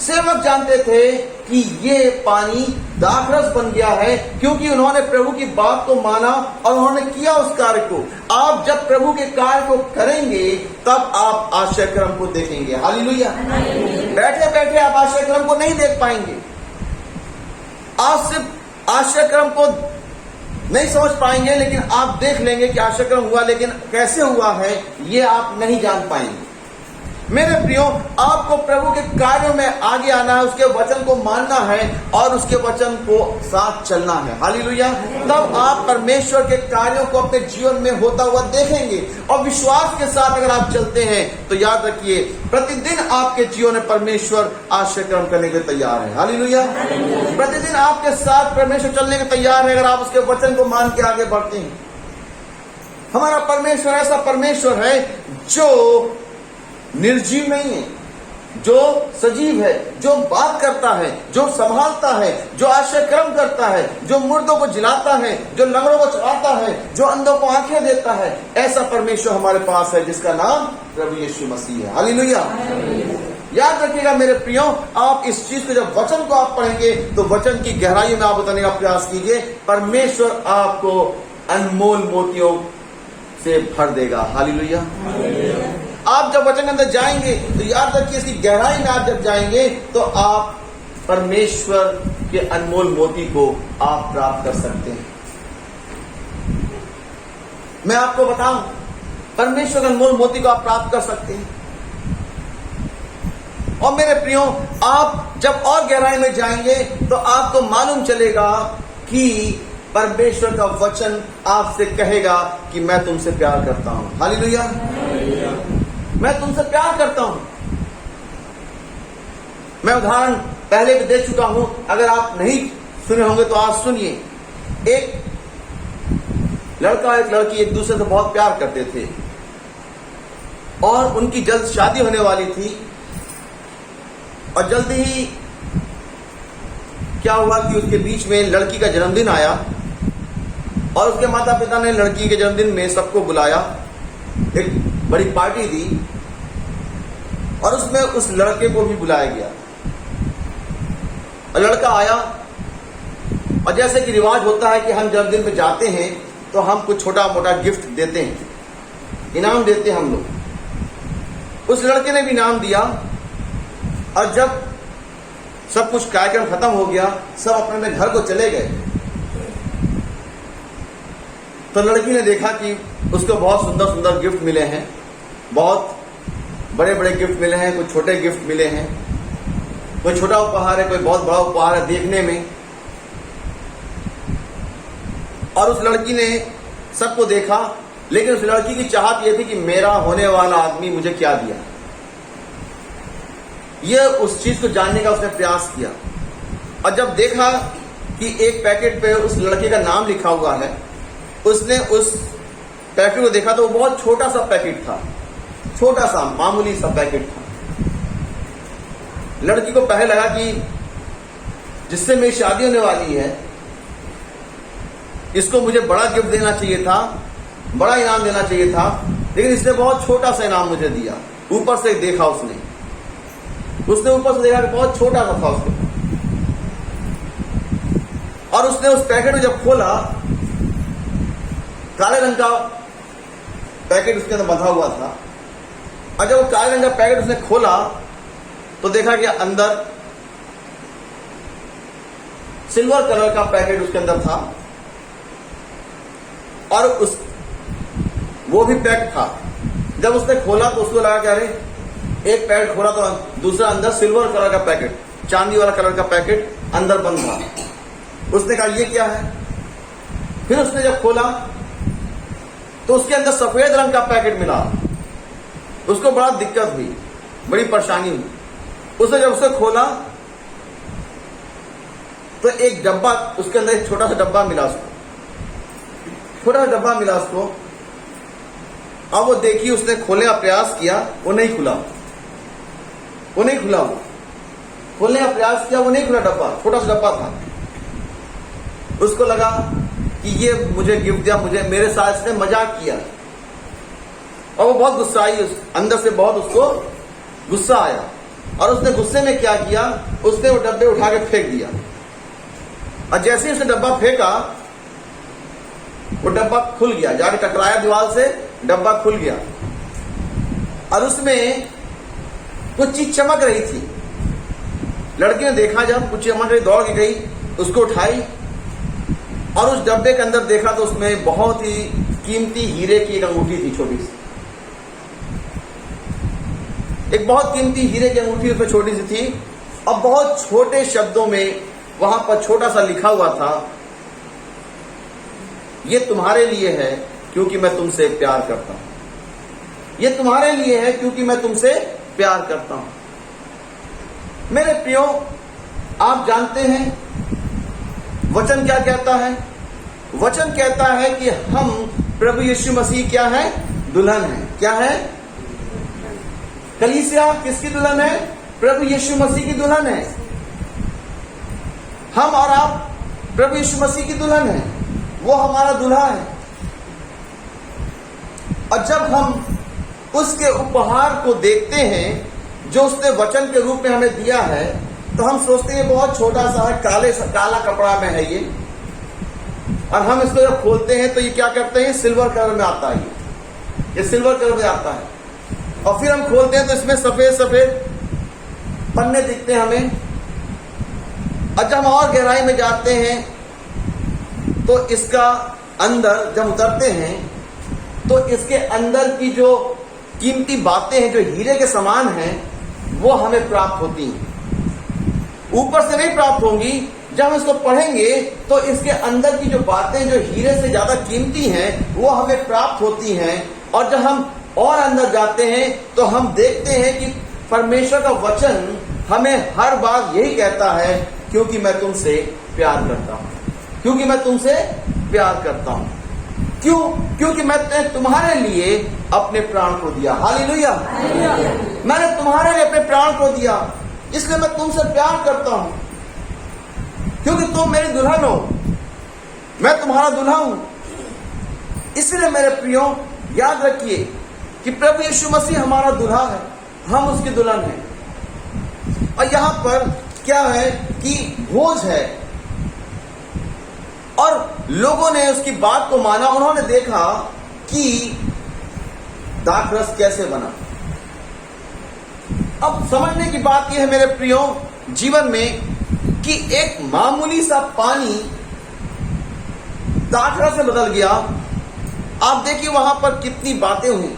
सेवक जानते थे कि ये पानी दाखरस बन गया है, क्योंकि उन्होंने प्रभु की बात को माना और उन्होंने किया उस कार्य को। आप जब प्रभु के कार्य को करेंगे, तब आप आश्चर्यक्रम को देखेंगे। हालेलुया। बैठे बैठे आप आश्चर्यक्रम को नहीं देख पाएंगे। आप सिर्फ आश्चर्यक्रम को नहीं समझ पाएंगे, लेकिन आप देख लेंगे कि आश्चर्यक्रम हुआ, लेकिन कैसे हुआ है ये आप नहीं जान पाएंगे। मेरे प्रियो, आपको प्रभु के कार्यों में आगे आना है, उसके वचन को मानना है और उसके वचन को साथ चलना है। हालेलुया। तब आप परमेश्वर के कार्यों को अपने जीवन में होता हुआ देखेंगे, और विश्वास के साथ अगर आप चलते हैं तो याद रखिए, प्रतिदिन आपके जीवन में परमेश्वर आश्चर्यक्रम करने के तैयार है। हालेलुया। प्रतिदिन आपके साथ परमेश्वर चलने के तैयार है, अगर आप उसके वचन को मान के आगे बढ़ते हैं। हमारा परमेश्वर ऐसा परमेश्वर है जो निर्जीव नहीं है, जो सजीव है, जो बात करता है, जो संभालता है, जो आश्चर्यक्रम करता है, जो मुर्दों को जिलाता है, जो लंगड़ों को चलाता है, जो अंधों को आंखें देता है। ऐसा परमेश्वर हमारे पास है, जिसका नाम प्रभु यीशु मसीह है। हालेलुया। याद रखिएगा मेरे प्रियो, आप इस चीज को, जब वचन को आप पढ़ेंगे तो वचन की गहराई में आप उतरने का प्रयास कीजिए। परमेश्वर आपको अनमोल मोतियों से भर देगा। हालेलुया। आप जब वचन के अंदर जाएंगे तो याद रखिए, इसकी गहराई में आप जब जाएंगे तो आप परमेश्वर के अनमोल मोती को आप प्राप्त कर सकते हैं। मैं आपको बताऊं, परमेश्वर के अनमोल मोती को आप प्राप्त कर सकते हैं। और मेरे प्रियो, आप जब और गहराई में जाएंगे तो आपको मालूम चलेगा कि परमेश्वर का वचन आपसे कहेगा कि मैं तुमसे प्यार करता हूं। हालेलुया। मैं तुमसे प्यार करता हूं। मैं उदाहरण पहले भी दे चुका हूं, अगर आप नहीं सुने होंगे तो आज सुनिए। एक लड़का एक लड़की एक दूसरे से बहुत प्यार करते थे और उनकी जल्द शादी होने वाली थी, और जल्दी ही क्या हुआ कि उसके बीच में लड़की का जन्मदिन आया, और उसके माता पिता ने लड़की के जन्मदिन में सबको बुलाया, एक बड़ी पार्टी दी, और उसमें उस लड़के को भी बुलाया गया। और लड़का आया, और जैसे कि रिवाज होता है कि हम जन्मदिन पे जाते हैं तो हम कुछ छोटा मोटा गिफ्ट देते हैं, इनाम देते हैं हम लोग। उस लड़के ने भी इनाम दिया, और जब सब कुछ कार्यक्रम खत्म हो गया, सब अपने अपने घर को चले गए, तो लड़की ने देखा कि उसको बहुत सुंदर सुंदर गिफ्ट मिले हैं, बहुत बड़े बड़े गिफ्ट मिले हैं, कुछ छोटे गिफ्ट मिले हैं, कोई छोटा उपहार है, कोई बहुत बड़ा उपहार है देखने में। और उस लड़की ने सबको देखा, लेकिन उस लड़की की चाहत यह थी कि मेरा होने वाला आदमी मुझे क्या दिया। यह उस चीज को जानने का उसने प्रयास किया, और जब देखा कि एक पैकेट पे उस लड़के का नाम लिखा हुआ है, उसने उस पैकेट को देखा तो वो बहुत छोटा सा पैकेट था, छोटा सा मामूली सा पैकेट था। लड़की को पहले लगा कि जिससे मेरी शादी होने वाली है, इसको मुझे बड़ा गिफ्ट देना चाहिए था, बड़ा इनाम देना चाहिए था, लेकिन इसने बहुत छोटा सा इनाम मुझे दिया। ऊपर से देखा उसने ऊपर से देखा कि बहुत छोटा सा था उसको, और उसने उस पैकेट को जब खोला, काले रंग का पैकेट उसके अंदर बंधा हुआ था, और जब वो काले रंग का पैकेट उसने खोला तो देखा कि अंदर सिल्वर कलर का पैकेट उसके अंदर था, और वो भी पैक था। जब उसने खोला तो उसको लगा कि अरे, एक पैकेट खोला तो दूसरा अंदर सिल्वर कलर का पैकेट, चांदी वाला कलर का पैकेट अंदर बंद था। उसने कहा ये क्या है? फिर उसने जब खोला तो उसके अंदर सफेद रंग का पैकेट मिला। उसको बड़ा दिक्कत हुई, बड़ी परेशानी हुई। उसने जब उसे खोला तो एक डब्बा, उसके अंदर एक छोटा सा डब्बा मिला उसको, छोटा सा डब्बा मिला उसको। अब वो देखिए, उसने खोलने का प्रयास किया, वो नहीं खुला, वो नहीं खुला। वो खोलने का प्रयास किया, वो नहीं खुला डब्बा, छोटा सा डब्बा था। उसको लगा कि ये मुझे गिफ्ट दिया, मुझे, मेरे साथ इसने मजाक किया, और वो बहुत गुस्सा आई, अंदर से बहुत उसको गुस्सा आया। और उसने गुस्से में क्या किया, उसने वो डब्बे उठा के फेंक दिया। और जैसे ही उसने डब्बा फेंका, वो डब्बा खुल गया, जाके टकराया दीवार से, डब्बा खुल गया और उसमें कुछ चीज चमक रही थी। लड़की ने देखा, जब कुछ चमक रही, दौड़ के गई, उसको उठाई और उस डब्बे के अंदर देखा तो उसमें बहुत ही कीमती हीरे की एक अंगूठी थी, छोटी सी, एक बहुत कीमती हीरे की अंगूठी उसमें छोटी सी थी। और बहुत छोटे शब्दों में वहां पर छोटा सा लिखा हुआ था, ये तुम्हारे लिए है क्योंकि मैं तुमसे प्यार करता हूं। ये तुम्हारे लिए है क्योंकि मैं तुमसे प्यार करता हूं। मेरे प्रियो, आप जानते हैं वचन क्या कहता है? वचन कहता है कि हम प्रभु यीशु मसीह क्या है? दुल्हन है। क्या है? कलीसिया किसकी दुल्हन है? प्रभु यीशु मसीह की दुल्हन है। हम और आप प्रभु यीशु मसीह की दुल्हन है, वो हमारा दूल्हा है। और जब हम उसके उपहार को देखते हैं जो उसने वचन के रूप में हमें दिया है, तो हम सोचते हैं बहुत छोटा सा है, काला कपड़ा में है ये, और हम इसको जब खोलते हैं तो ये क्या करते हैं, सिल्वर कलर में आता है, ये सिल्वर कलर में आता है। और फिर हम खोलते हैं तो इसमें सफेद सफेद पन्ने दिखते हैं हमें। और जब हम और गहराई में जाते हैं तो इसका अंदर जब उतरते हैं तो इसके अंदर की जो कीमती बातें हैं, जो हीरे के समान हैं, वो हमें प्राप्त होती हैं। ऊपर से नहीं प्राप्त होंगी। जब हम इसको पढ़ेंगे तो इसके अंदर की जो बातें जो हीरे से ज्यादा कीमती हैं, वो हमें प्राप्त होती हैं। और जब हम और अंदर जाते हैं तो हम देखते हैं कि परमेश्वर का वचन हमें हर बार यही कहता है, क्योंकि मैं तुमसे प्यार करता हूं, क्योंकि मैं तुमसे प्यार करता हूं। क्यों? क्योंकि मैंने तुम्हारे लिए अपने प्राण को दिया। हालेलुया। मैंने तुम्हारे लिए अपने प्राण को दिया, इसलिए मैं तुमसे प्यार करता हूं, क्योंकि तुम मेरी दुल्हन हो, मैं तुम्हारा दूल्हा हूं। इसलिए मेरे प्रियो, याद रखिए कि प्रभु यीशु मसीह हमारा दूल्हा है, हम उसकी दुल्हन हैं। और यहां पर क्या है कि भोज है, और लोगों ने उसकी बात को माना। उन्होंने देखा कि दाखरस कैसे बना। अब समझने की बात यह है मेरे प्रियो, जीवन में, कि एक मामूली सा पानी दाखरस से बदल गया। आप देखिए वहां पर कितनी बातें हुई।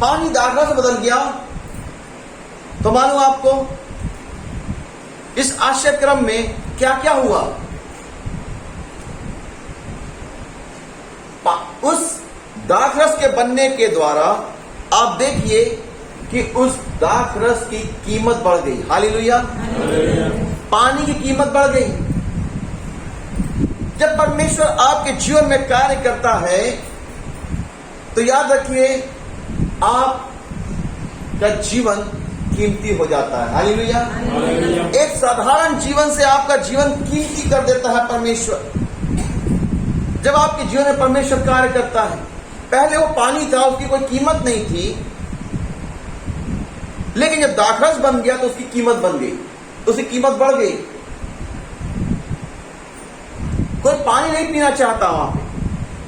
पानी दाखरस से बदल गया तो मालूम आपको इस आश्चर्यक्रम में क्या क्या हुआ। उस दाखरस के बनने के द्वारा आप देखिए कि उस दाखरस की कीमत बढ़ गई। हालेलुया। पानी की कीमत बढ़ गई। जब परमेश्वर आपके जीवन में कार्य करता है तो याद रखिए आपका जीवन कीमती हो जाता है। हालेलुया। एक साधारण जीवन से आपका जीवन कीमती कर देता है परमेश्वर। जब आपके जीवन में परमेश्वर कार्य करता है, पहले वो पानी था, उसकी कोई कीमत नहीं थी, लेकिन जब दाखरस बन गया तो उसकी कीमत बन गई, उसकी कीमत बढ़ गई। कोई पानी नहीं पीना चाहता वहां पे,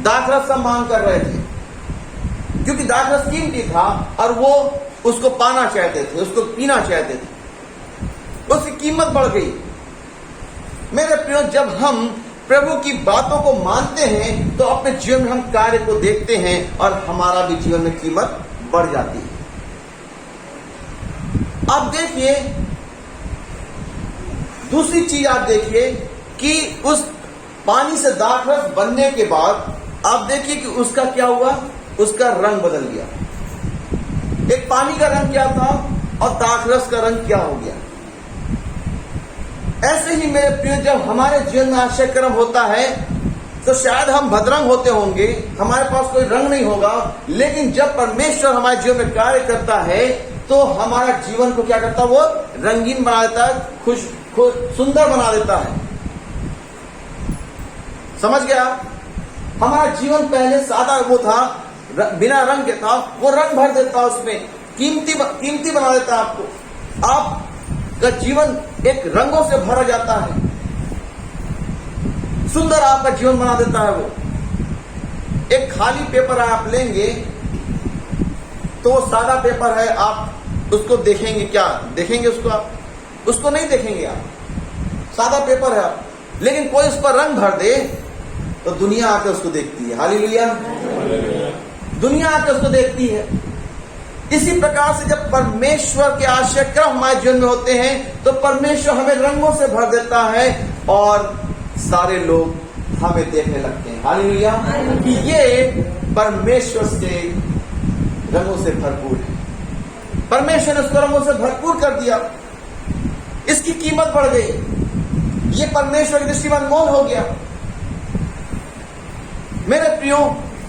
दाखरस सब मांग कर रहे थे, क्योंकि दाखरस कीमती था और वो उसको पाना चाहते थे, उसको पीना चाहते थे। उसकी कीमत बढ़ गई। मेरे प्रियो, जब हम प्रभु की बातों को मानते हैं तो अपने जीवन में हम कार्य को देखते हैं और हमारा भी जीवन में कीमत बढ़ जाती है। आप देखिए, दूसरी चीज आप देखिए कि उस पानी से दाखरस बनने के बाद आप देखिए कि उसका क्या हुआ, उसका रंग बदल गया। एक पानी का रंग क्या था और दाखरस का रंग क्या हो गया। ऐसे ही मेरे प्रिय, जब हमारे जीवन में आश्चर्यक्रम होता है तो शायद हम भद्रंग होते होंगे, हमारे पास कोई रंग नहीं होगा, लेकिन जब परमेश्वर हमारे जीवन में कार्य करता है तो हमारा जीवन को क्या करता है, वो रंगीन बना देता है, खुश सुंदर बना देता है। समझ गया? हमारा जीवन पहले सादा वो था, बिना रंग के था, वो रंग भर देता है, उसमें कीमती बना देता है आपको। आपका जीवन एक रंगों से भरा जाता है, सुंदर आपका जीवन बना देता है वो। एक खाली पेपर आप लेंगे तो वो सादा पेपर है, आप उसको देखेंगे, क्या देखेंगे उसको? आप उसको नहीं देखेंगे, आप सादा पेपर है। लेकिन कोई उस पर रंग भर दे तो दुनिया आकर उसको देखती है। हालेलुया, दुनिया आकर उसको देखती है। इसी प्रकार से जब परमेश्वर के आश्चर्यक्रम हमारे जीवन में होते हैं तो परमेश्वर हमें रंगों से भर देता है और सारे लोग हमें देखने लगते हैं। हालेलुया, कि ये परमेश्वर से रंगों से भरपूर है। परमेश्वर ने उसको रंगों से भरपूर कर दिया, इसकी कीमत बढ़ गई, ये परमेश्वर की दृष्टि में अनमोल हो गया। मेरे प्रियो,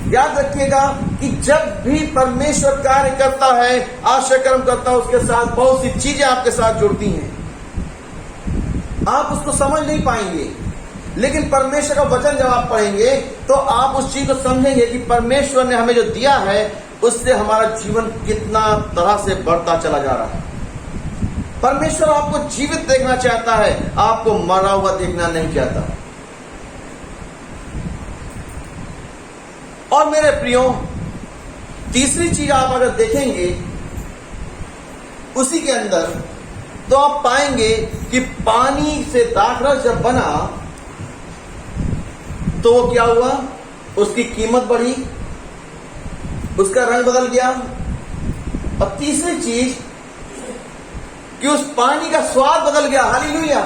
याद रखिएगा कि जब भी परमेश्वर कार्य करता है, आश्चर्यकर्म करता है, उसके साथ बहुत सी चीजें आपके साथ जुड़ती हैं। आप उसको समझ नहीं पाएंगे, लेकिन परमेश्वर का वचन जब आप पढ़ेंगे तो आप उस चीज को समझेंगे कि परमेश्वर ने हमें जो दिया है उससे हमारा जीवन कितना तरह से बढ़ता चला जा रहा है। परमेश्वर आपको जीवित देखना चाहता है, आपको मरा हुआ देखना नहीं चाहता। और मेरे प्रियो, तीसरी चीज आप अगर देखेंगे उसी के अंदर, तो आप पाएंगे कि पानी से दाखरस जब बना तो वो क्या हुआ, उसकी कीमत बढ़ी, उसका रंग बदल गया। और तीसरी चीज कि उस पानी का स्वाद बदल गया। हालेलुया,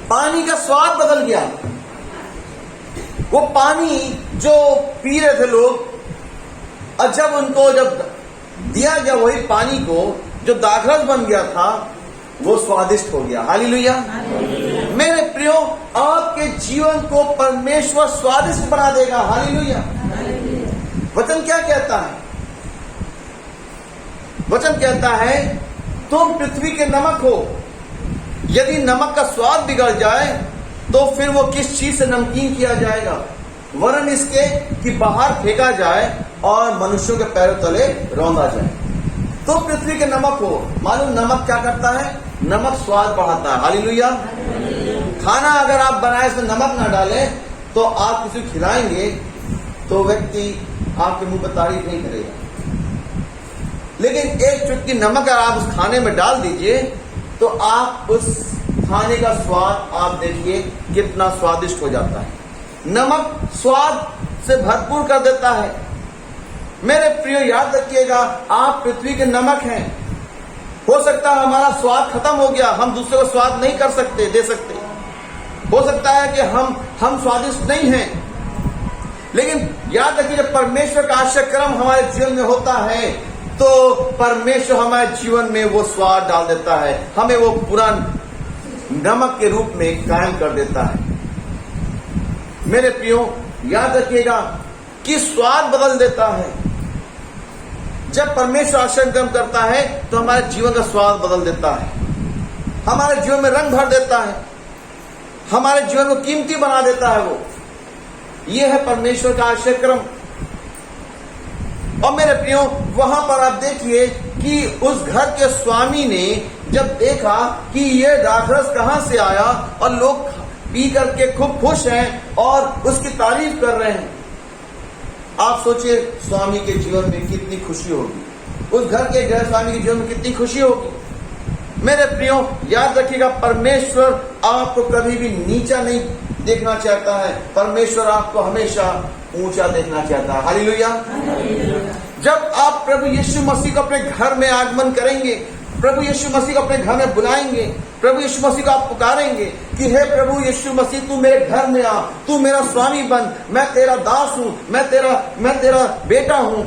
पानी का स्वाद बदल गया। वो पानी जो पी रहे थे लोग, और जब उनको जब दिया गया वही पानी को, जो दाखरस बन गया था, वो स्वादिष्ट हो गया। हालेलुया, मेरे प्रियो, आपके जीवन को परमेश्वर स्वादिष्ट बना देगा। हालेलुया, वचन क्या कहता है? वचन कहता है तुम पृथ्वी के नमक हो, यदि नमक का स्वाद बिगड़ जाए तो फिर वो किस चीज से नमकीन किया जाएगा, वरन इसके कि बाहर फेंका जाए और मनुष्यों के पैरों तले रौंदा जाए। तो पृथ्वी के नमक हो। मालूम नमक क्या करता है? नमक स्वाद बढ़ाता है। हालेलुया, खाना अगर आप बनाए इसमें नमक ना डालें तो आप किसी को खिलाएंगे तो व्यक्ति आपके मुंह पर तारीफ नहीं करेगा, लेकिन एक चुटकी नमक अगर आप उस खाने में डाल दीजिए तो आप उस खाने का स्वाद आप देखिए कितना स्वादिष्ट हो जाता है। नमक स्वाद से भरपूर कर देता है। मेरे प्रियो, याद रखिएगा, आप पृथ्वी के नमक हैं। हो सकता है हमारा स्वाद खत्म हो गया, हम दूसरे को स्वाद नहीं कर सकते, दे सकते। हो सकता है कि हम स्वादिष्ट नहीं हैं, लेकिन याद रखिए जब परमेश्वर का आश्चर्यक्रम हमारे जीवन में होता है तो परमेश्वर हमारे जीवन में वो स्वाद डाल देता है, हमें वो पूरा नमक के रूप में कायम कर देता है। मेरे प्रियो, याद रखिएगा कि स्वाद बदल देता है। जब परमेश्वर आश्चर्यक्रम करता है तो हमारे जीवन का स्वाद बदल देता है, हमारे जीवन में रंग भर देता है, हमारे जीवन को कीमती बना देता है। वो ये है परमेश्वर का आश्चर्यक्रम। और मेरे प्रियो, वहां पर आप देखिए कि उस घर के स्वामी ने जब देखा कि ये दाखरस कहां से आया और लोग पी करके खूब खुश हैं और उसकी तारीफ कर रहे हैं, आप सोचिए स्वामी के जीवन में कितनी खुशी होगी, उस घर के गृह स्वामी के जीवन में कितनी खुशी होगी। मेरे प्रियो, याद रखिएगा, परमेश्वर आपको कभी भी नीचा नहीं देखना चाहता है, परमेश्वर आपको हमेशा ऊंचा देखना चाहता है। हालेलुया। जब आप प्रभु यीशु मसीह को अपने घर में आगमन करेंगे, प्रभु यीशु मसीह को अपने घर में बुलाएंगे, प्रभु यीशु मसीह को आप पुकारेंगे कि हे प्रभु यीशु मसीह, तू मेरे घर में आ, तू मेरा स्वामी बन, मैं तेरा दास हूं, मैं तेरा बेटा हूं।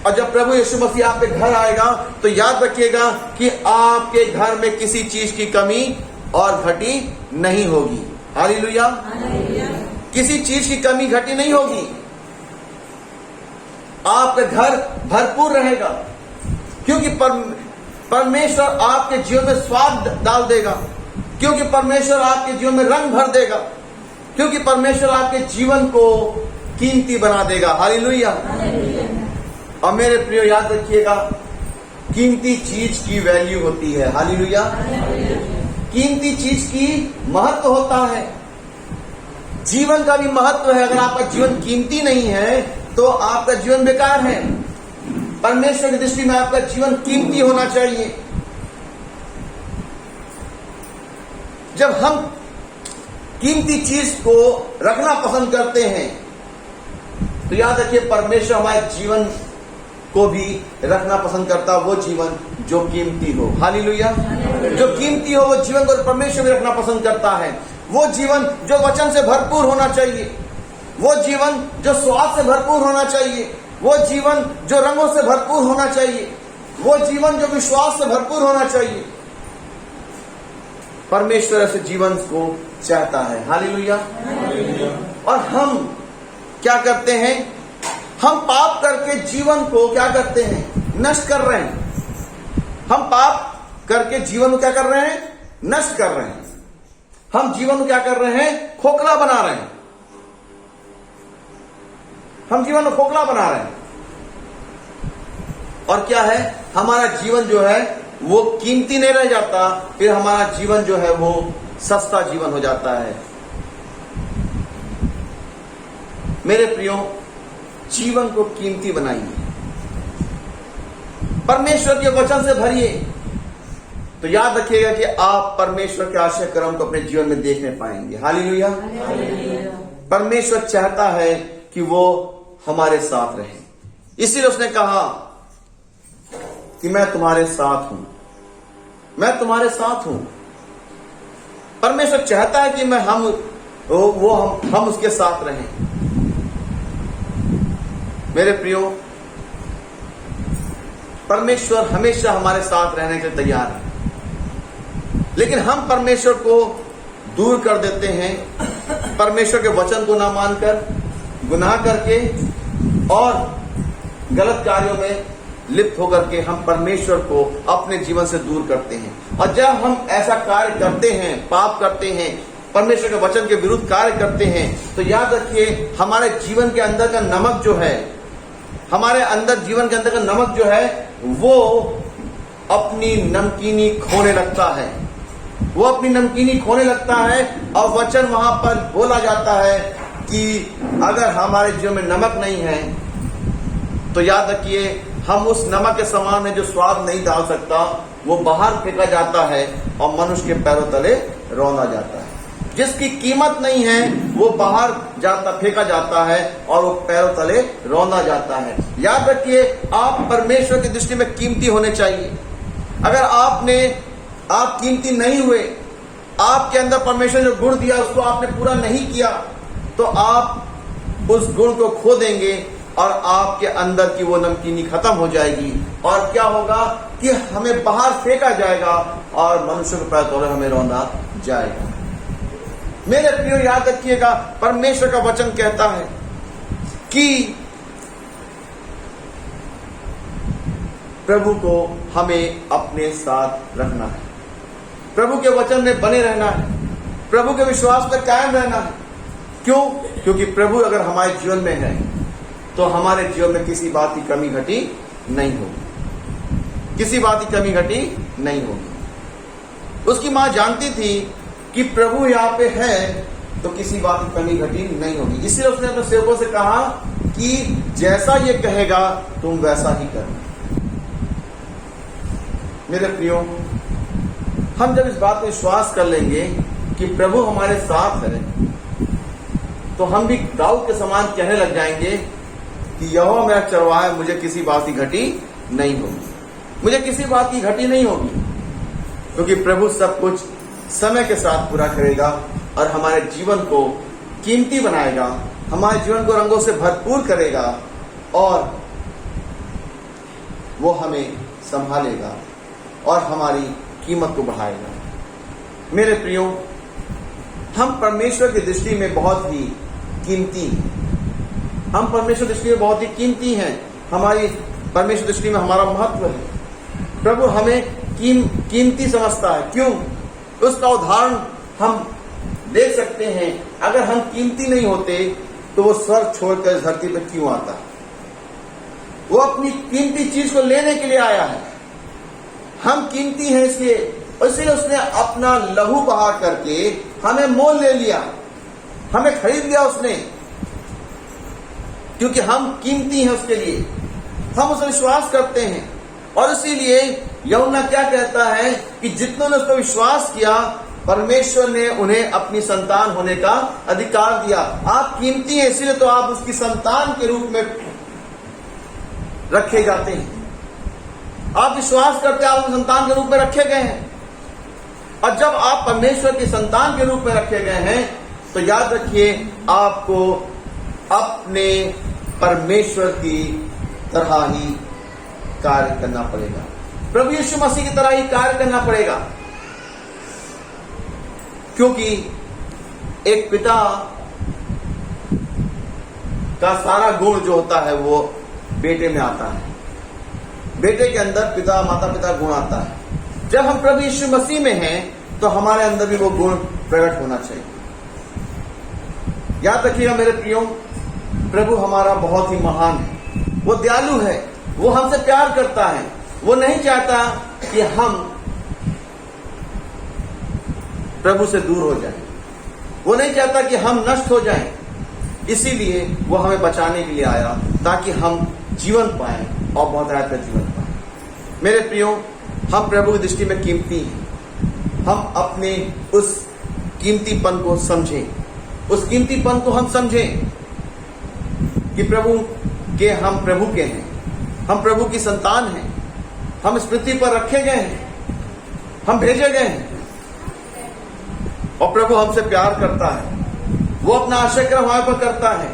और जब प्रभु यीशु मसीह आप पे घर आएगा तो याद रखिएगा कि आपके घर में किसी चीज की कमी और घटी नहीं होगी। हालेलुया। किसी चीज की कमी घटी नहीं होगी। आपका घर भरपूर रहेगा, क्योंकि परमेश्वर आपके जीवन में स्वाद डाल देगा, क्योंकि परमेश्वर आपके जीवन में रंग भर देगा, क्योंकि परमेश्वर आपके जीवन को कीमती बना देगा। हालेलुया। और मेरे प्रियो याद रखिएगा, कीमती चीज की वैल्यू होती है। हालेलुया। कीमती चीज की महत्व होता है। जीवन का भी महत्व है। अगर आपका जीवन कीमती नहीं है तो आपका जीवन बेकार है। परमेश्वर की दृष्टि में आपका जीवन कीमती होना चाहिए। जब हम कीमती चीज को रखना पसंद करते हैं तो याद रखिए परमेश्वर हमारे जीवन को भी रखना पसंद करता, वो जीवन जो कीमती हो। हालेलुया। जो कीमती हो वो जीवन को परमेश्वर भी रखना पसंद करता है। वो जीवन जो वचन से भरपूर होना चाहिए, वो जीवन जो स्वाद से भरपूर होना चाहिए, वो जीवन जो रंगों से भरपूर होना चाहिए, वो जीवन जो विश्वास से भरपूर होना चाहिए। परमेश्वर ऐसे जीवन को चाहता है। हालेलुया। और हम क्या करते हैं? हम पाप करके जीवन को क्या करते हैं? नष्ट कर रहे हैं। हम पाप करके जीवन को क्या कर रहे हैं? नष्ट कर रहे हैं। हम जीवन को क्या कर रहे हैं? खोखला बना रहे हैं। हम जीवन को खोखला बना रहे हैं। और क्या है? हमारा जीवन जो है वो कीमती नहीं रह जाता, फिर हमारा जीवन जो है वो सस्ता जीवन हो जाता है। मेरे प्रियो, जीवन को कीमती बनाइए, परमेश्वर के वचन से भरिए, तो याद रखिएगा कि आप परमेश्वर के आशय कर्म को अपने जीवन में देखने पाएंगे। हालेलुया। परमेश्वर चाहता है कि वो हमारे साथ रहे, इसीलिए उसने कहा कि मैं तुम्हारे साथ हूं, मैं तुम्हारे साथ हूं। परमेश्वर चाहता है कि हम उसके साथ रहें। मेरे प्रियो, परमेश्वर हमेशा हमारे साथ रहने के लिए तैयार है, लेकिन हम परमेश्वर को दूर कर देते हैं। परमेश्वर के वचन को ना मानकर, गुनाह करके और गलत कार्यों में लिप्त होकर के हम परमेश्वर को अपने जीवन से दूर करते हैं। और जब हम ऐसा कार्य करते हैं, पाप करते हैं, परमेश्वर के वचन के विरुद्ध कार्य करते हैं, तो याद रखिए हमारे जीवन के अंदर का नमक जो है, हमारे अंदर जीवन के अंदर का नमक जो है वो अपनी नमकीनी खोने लगता है। वो अपनी नमकीनी खोने लगता है। और वचन वहां पर बोला जाता है कि अगर हमारे जीवन में नमक नहीं है तो याद रखिए हम उस नमक के समान है जो स्वाद नहीं डाल सकता, वो बाहर फेंका जाता है और मनुष्य के पैरों तले रौंदा जाता है। जिसकी कीमत नहीं है वो बाहर जाता, फेंका जाता है और वो पैरों तले रौंदा जाता है। याद रखिए आप परमेश्वर की दृष्टि में कीमती होने चाहिए। अगर आप कीमती नहीं हुए, आपके अंदर परमेश्वर जो गुण दिया उसको आपने पूरा नहीं किया, तो आप उस गुण को खो देंगे और आपके अंदर की वो नमकीनी खत्म हो जाएगी। और क्या होगा कि हमें बाहर फेंका जाएगा और मनुष्य के पैर तले हमें रौंदा जाएगा। मेरे प्रियो याद रखिएगा, परमेश्वर का वचन कहता है कि प्रभु को हमें अपने साथ रखना है, प्रभु के वचन में बने रहना है, प्रभु के विश्वास पर कायम रहना है। क्यों? क्योंकि प्रभु अगर हमारे जीवन में है तो हमारे जीवन में किसी बात की कमी घटी नहीं होगी, किसी बात की कमी घटी नहीं होगी। उसकी मां जानती थी कि प्रभु यहाँ पे है तो किसी बात की कमी घटी नहीं होगी, इसलिए उसने अपने सेवकों से कहा कि जैसा ये कहेगा तुम वैसा ही करना। मेरे प्रियो, हम जब इस बात को विश्वास कर लेंगे कि प्रभु हमारे साथ है, तो हम भी दाऊद के समान कहने लग जाएंगे कि यहोवा मेरा चरवाहा है, मुझे किसी बात की घटी नहीं होगी, मुझे किसी बात की घटी नहीं होगी, क्योंकि प्रभु सब कुछ समय के साथ पूरा करेगा और हमारे जीवन को कीमती बनाएगा, हमारे जीवन को रंगों से भरपूर करेगा और वो हमें संभालेगा और हमारी कीमत को बढ़ाएगा। मेरे प्रियो, हम परमेश्वर की दृष्टि में बहुत ही कीमती हैं। हम परमेश्वर की दृष्टि में बहुत ही कीमती हैं। हमारी परमेश्वर की दृष्टि में हमारा महत्व है। प्रभु हमें कीमती समझता है। क्यों? उसका उदाहरण हम देख सकते हैं। अगर हम कीमती नहीं होते तो वो स्वर्ग छोड़कर धरती पर क्यों आता? वो अपनी कीमती चीज को लेने के लिए आया है। हम कीमती हैं इसलिए उसने अपना लहू बहा करके हमें मोल ले लिया, हमें खरीद लिया उसने, क्योंकि हम कीमती हैं उसके लिए। हम उस पर विश्वास करते हैं और इसीलिए यूहन्ना क्या कहता है कि जितनों ने उस पर विश्वास किया, परमेश्वर ने उन्हें अपनी संतान होने का अधिकार दिया। आप कीमती हैं, इसीलिए तो आप उसकी संतान के रूप में रखे जाते हैं। आप विश्वास करते हैं, आप संतान के रूप में रखे गए हैं। और जब आप परमेश्वर की संतान के रूप में रखे गए हैं तो याद रखिए, आपको अपने परमेश्वर की तरह ही कार्य करना पड़ेगा। प्रभु यीशु मसीह की तरह ही कार्य करना पड़ेगा, क्योंकि एक पिता का सारा गुण जो होता है वो बेटे में आता है। बेटे के अंदर माता पिता गुण आता है। जब हम प्रभु यीशु मसीह में हैं तो हमारे अंदर भी वो गुण प्रकट होना चाहिए। याद रखिएगा मेरे प्रियो, प्रभु हमारा बहुत ही महान है। वो दयालु है, वो हमसे प्यार करता है। वो नहीं चाहता कि हम प्रभु से दूर हो जाएं। वो नहीं चाहता कि हम नष्ट हो जाएं। इसीलिए वो हमें बचाने के लिए आया, ताकि हम जीवन पाएं और बहुत का जीवन पाएं। मेरे प्रियो, हम प्रभु की दृष्टि में कीमती हैं। हम अपने उस कीमतीपन को समझें। उस कीमतीपन को हम समझें कि हम प्रभु के हैं। हम प्रभु की संतान हैं। हम इस पृथ्वी पर रखे गए हैं। हम भेजे गए हैं और प्रभु हमसे प्यार करता है। वो अपना आश्रय हमारे पर करता है।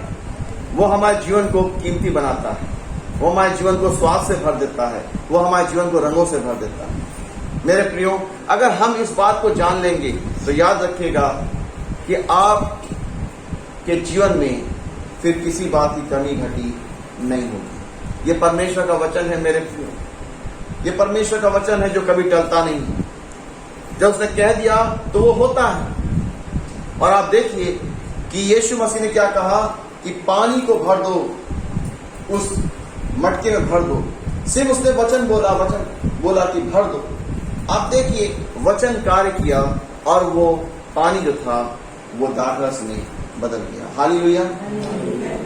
वो हमारे जीवन को कीमती बनाता है। वो हमारे जीवन को स्वाद से भर देता है। वो हमारे जीवन को रंगों से भर देता है। मेरे प्रियो, अगर हम इस बात को जान लेंगे तो याद रखिएगा कि आप के जीवन में फिर किसी बात की कमी घटी नहीं होगी। ये परमेश्वर का वचन है मेरे प्रियो। ये परमेश्वर का वचन है जो कभी टलता नहीं है। जब उसने कह दिया तो वो होता है। और आप देखिए कि यीशु मसीह ने क्या कहा कि पानी को भर दो, उस मटके में भर दो। सिर्फ उसने वचन बोला कि भर दो। आप देखिए, वचन कार्य किया और वो पानी जो था वो दाखरस में बदल गया। हालेलुया।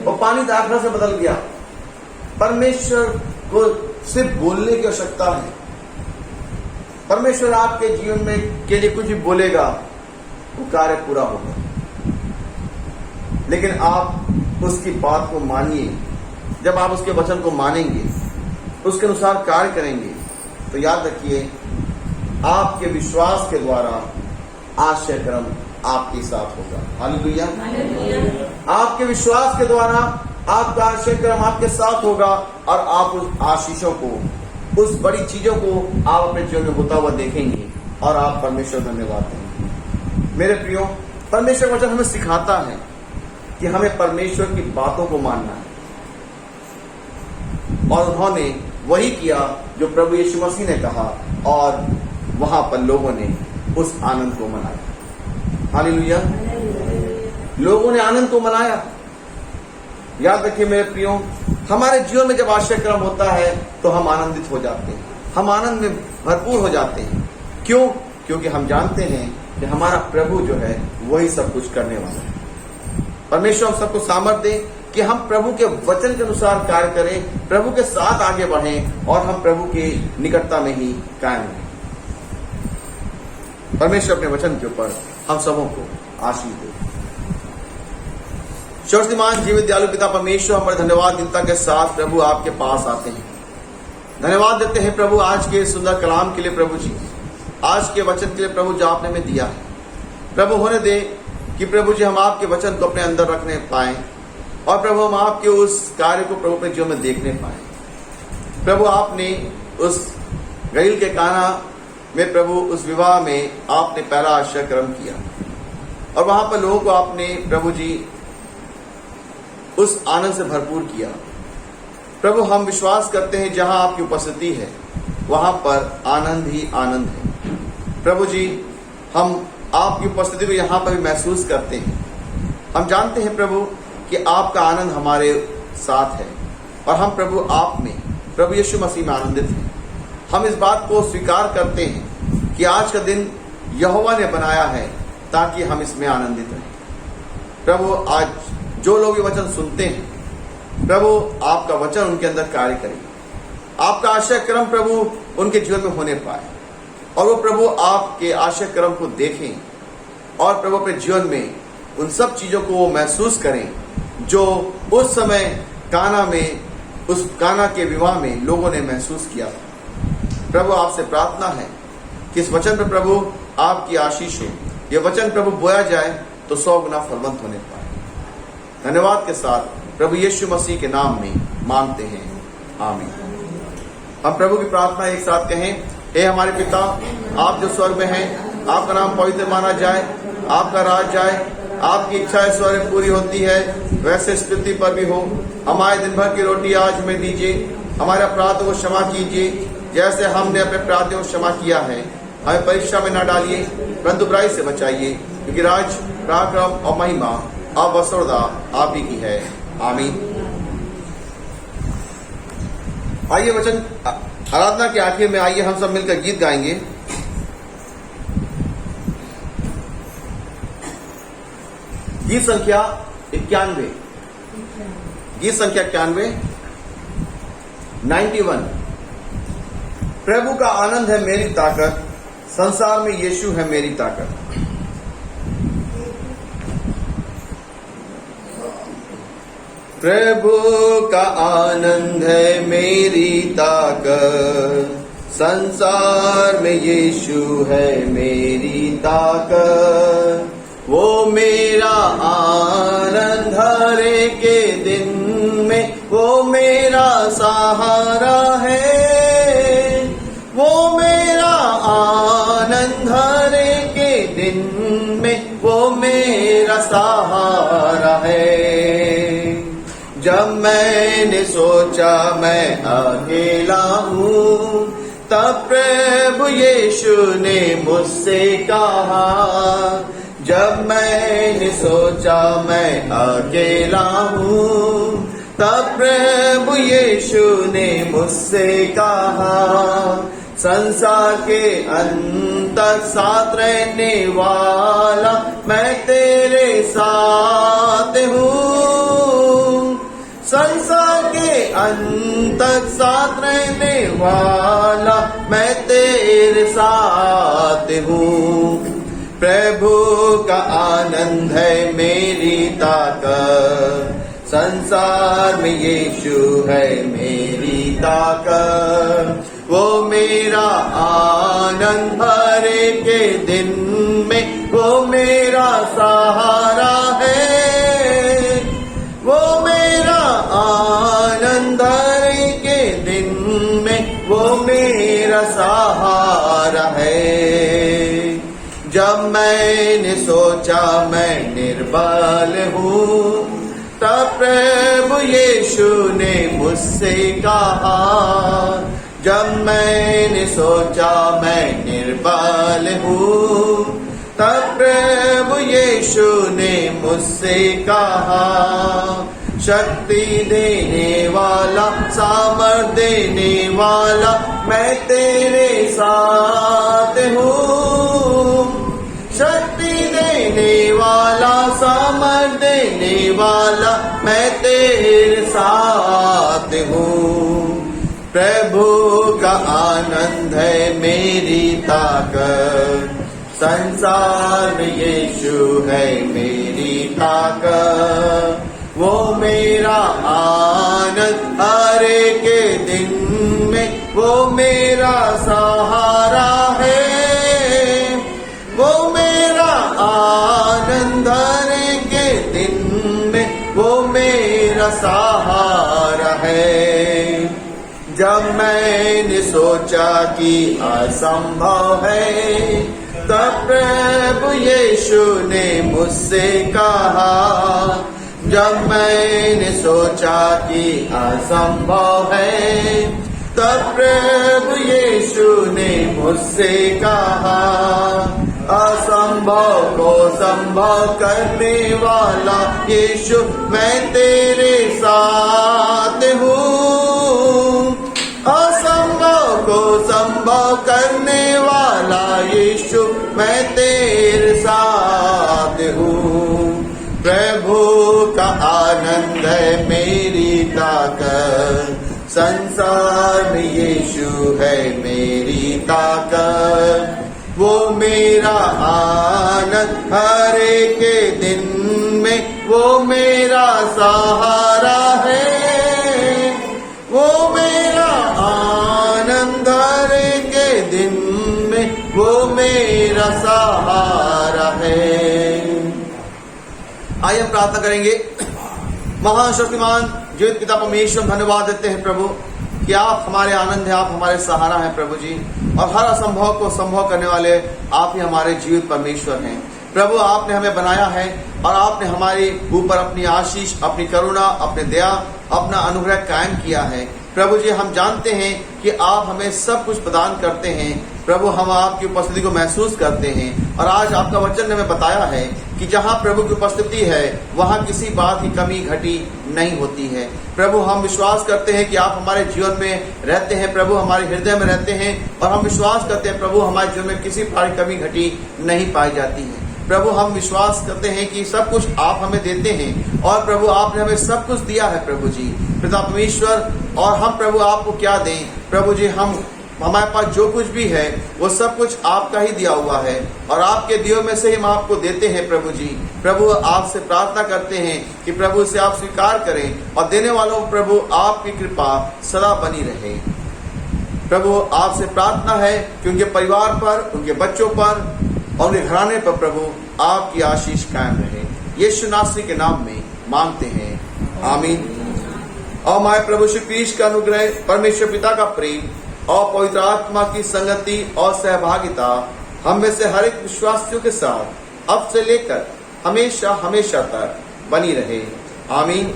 वो पानी दाखरस से बदल गया। परमेश्वर को सिर्फ बोलने की आवश्यकता है। परमेश्वर आपके जीवन में के लिए कुछ भी बोलेगा, वो कार्य पूरा होगा। लेकिन आप उसकी बात को मानिए। जब आप उसके वचन को मानेंगे, उसके अनुसार कार्य करेंगे, तो याद रखिए, आपके विश्वास के द्वारा आश्चर्य कर्म आपके साथ होगा। हालेलुया। आपके विश्वास के द्वारा आपका आश्चर्य कर्म आपके साथ होगा और आप उस आशीषों को, उस बड़ी चीजों को आप अपने जीवन में होता हुआ देखेंगे और आप परमेश्वर धन्यवाद देंगे। मेरे प्रियो, परमेश्वर वचन हमें सिखाता है कि हमें परमेश्वर की बातों को मानना है। और उन्होंने वही किया जो प्रभु यीशु मसीह ने कहा और वहां पर लोगों ने उस आनंद को मनाया। हालेलुया। लोगों ने आनंद को मनाया। याद रखिए मेरे प्रियो, हमारे जीवन में जब आश्चर्य कर्म होता है तो हम आनंदित हो जाते हैं। हम आनंद में भरपूर हो जाते हैं। क्यों? क्योंकि हम जानते हैं कि हमारा प्रभु जो है वही सब कुछ करने वाला है। परमेश्वर हम सबको सामर्थ्य दे कि हम प्रभु के वचन के अनुसार कार्य करें, प्रभु के साथ आगे बढ़ें और हम प्रभु के निकटता में ही कायम रहें। परमेश्वर अपने वचन के ऊपर हम सबों को आशीष दे। सर्वशक्तिमान जीवित दयालु पिता परमेश्वर, हमारे धन्यवाद दिनता के साथ प्रभु आपके पास आते हैं। धन्यवाद देते हैं प्रभु आज के सुंदर कलाम के लिए। प्रभु जी, आज के वचन के लिए प्रभु जो आपने हमें दिया है, प्रभु होने दे कि प्रभु जी हम आपके वचन को अपने अंदर रखने पाए और प्रभु हम आपके उस कार्य को प्रभु अपने जीवन में देखने पाए। प्रभु आपने उस गलील के काना में, प्रभु उस विवाह में आपने पहला आश्चर्य कर्म किया और वहां पर लोगों को आपने प्रभु जी उस आनंद से भरपूर किया। प्रभु हम विश्वास करते हैं जहां आपकी उपस्थिति है वहां पर आनंद ही आनंद है। प्रभु जी हम आपकी उपस्थिति को यहां पर भी महसूस करते हैं। हम जानते हैं प्रभु कि आपका आनंद हमारे साथ है और हम प्रभु आप में, प्रभु यीशु मसीह में आनंदित हैं। हम इस बात को स्वीकार करते हैं कि आज का दिन यहोवा ने बनाया है ताकि हम इसमें आनंदित रहें। प्रभु आज जो लोग ये वचन सुनते हैं, प्रभु आपका वचन उनके अंदर कार्य करे, आपका आशय क्रम प्रभु उनके जीवन में होने पाए और वो प्रभु आपके आशय क्रम को देखें और प्रभु अपने जीवन में उन सब चीजों को वो महसूस करें जो उस समय काना में, उस काना के विवाह में लोगों ने महसूस किया था। प्रभु आपसे प्रार्थना है कि इस वचन पर प्रभु आपकी आशीष हो, ये वचन प्रभु बोया जाए तो 100 गुना फलवंत होने पाए। धन्यवाद के साथ प्रभु यीशु मसीह के नाम में मांगते हैं, आमीन। हम प्रभु की प्रार्थना एक साथ कहें। हे हमारे पिता, आप जो स्वर्ग में हैं, आपका नाम पवित्र माना जाए, आपका राज जाए, आपकी इच्छा स्वर्ग में पूरी होती है वैसे इस पृथ्वी पर भी हो। हमारे दिन भर की रोटी आज हमें दीजिए, हमारे अपराधों को क्षमा कीजिए जैसे हमने अपने अपराधियों को क्षमा किया है। हमें परीक्षा में न डालिए परंतु बुराई से बचाइए, क्योंकि राज, पराक्रम और महिमा अब वसुरदा आप ही की है, आमीन। आइए वचन आराधना के आखिर में आइए हम सब मिलकर गीत गाएंगे। गीत संख्या 91, गीत संख्या 91। प्रभु का आनंद है मेरी ताकत, संसार में यीशु है मेरी ताकत। प्रभु का आनंद है मेरी ताकत, संसार में यीशु है मेरी ताकत। वो मेरा आनंद हरे के दिन में, वो मेरा सहारा है। वो मेरा आनंद हरे के दिन में, वो मेरा सहारा है। जब मैंने सोचा मैं अकेला हूँ, तब प्रभु यीशु ने मुझसे कहा। जब मैंने सोचा मैं अकेला हूँ, तब प्रभु यीशु ने मुझसे कहा। संसार के अंत तक साथ रहने वाला मैं तेरे साथ हूँ। संसार के अंत तक साथ रहने वाला मैं तेरे साथ हूँ। प्रभु का आनंद है मेरी ताकत, संसार में यीशु है मेरी ताकत। वो मेरा आनंद हरे के दिन में, वो मेरा सहारा है। वो मेरा आनंद हरे के दिन में, वो मेरा सहारा है। जब मैंने सोचा मैं निर्बल हूँ, तब प्रभु यीशु ने मुझसे कहा। जब मैंने सोचा मैं निर्बल हूँ, तब प्रभु यीशु ने मुझसे कहा। शक्ति देने वाला, सामर्थ देने वाला मैं तेरे साथ हूँ। शक्ति देने वाला, सामर्थ देने वाला मैं तेरे साथ हूँ। प्रभु का आनंद है मेरी ताकत, संसार में यीशु है मेरी ताकत। वो मेरा आनंद हरे के दिन में, वो मेरा सहारा है। वो मेरा आनंद हरे के दिन में, वो मेरा सहारा है। जब मैंने सोचा कि असंभव है, तब प्रभु यीशु ने मुझसे कहा। जब मैंने सोचा कि असंभव है, तब प्रभु यीशु ने मुझसे कहा। असंभव को संभव करने वाला यीशु, मैं तेरे साथ हूँ। असंभव को संभव करने वाला यीशु, मैं तेरे साथ हूँ। प्रभु का आनंद है मेरी ताकत, संसार में यीशु है मेरी ताकत। वो मेरा आनंद हर एक दिन में, वो मेरा सहारा है। वो मेरा आनंद हर एक दिन में, वो मेरा सहारा है। आइए हम प्रार्थना करेंगे। महान शक्तिमान जीवित पिता परमेश्वर, धन्यवाद देते हैं प्रभु कि आप हमारे आनंद हैं, आप हमारे सहारा हैं प्रभु जी, और हर असंभव को संभव करने वाले आप ही हमारे जीवित परमेश्वर हैं। प्रभु आपने हमें बनाया है और आपने हमारे ऊपर अपनी आशीष, अपनी करुणा, अपने दया, अपना अनुग्रह कायम किया है। प्रभु जी हम जानते हैं कि आप हमें सब कुछ प्रदान करते हैं। प्रभु हम आपकी उपस्थिति को महसूस करते हैं, और आज आपका वचन ने हमें बताया है कि जहाँ प्रभु की उपस्थिति है वहाँ किसी बात की कमी घटी नहीं होती है। प्रभु हम विश्वास करते हैं कि आप हमारे जीवन में रहते हैं, प्रभु हमारे हृदय में रहते हैं, और हम विश्वास करते हैं प्रभु हमारे जीवन में किसी प्रकार की कमी घटी नहीं पाई जाती है। प्रभु हम विश्वास करते हैं कि सब कुछ आप हमें देते हैं, और प्रभु आपने हमें सब कुछ दिया है प्रभु जी पिता परमेश्वर। और हम प्रभु आपको क्या दें प्रभु जी, हमारे पास जो कुछ भी है वो सब कुछ आपका ही दिया हुआ है, और आपके दियो में से ही हम आपको देते हैं प्रभु जी। प्रभु आपसे प्रार्थना करते हैं कि प्रभु से आप स्वीकार करें, और देने वालों प्रभु आपकी कृपा सदा बनी रहे। प्रभु आपसे प्रार्थना है कि उनके परिवार पर, उनके बच्चों पर और उनके घराने पर प्रभु आपकी आशीष कायम रहे। यीशु नासरी के नाम में मांगते हैं, आमीन। और हमारे प्रभु श्री कृष्ण का अनुग्रह, परमेश्वर पिता का प्रेम और पवित्र आत्मा की संगति और सहभागिता हम में से हर एक विश्वासियों के साथ अब से लेकर हमेशा हमेशा तक बनी रहे, आमीन।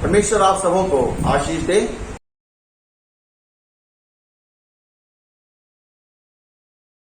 परमेश्वर आप सबों को आशीष दे।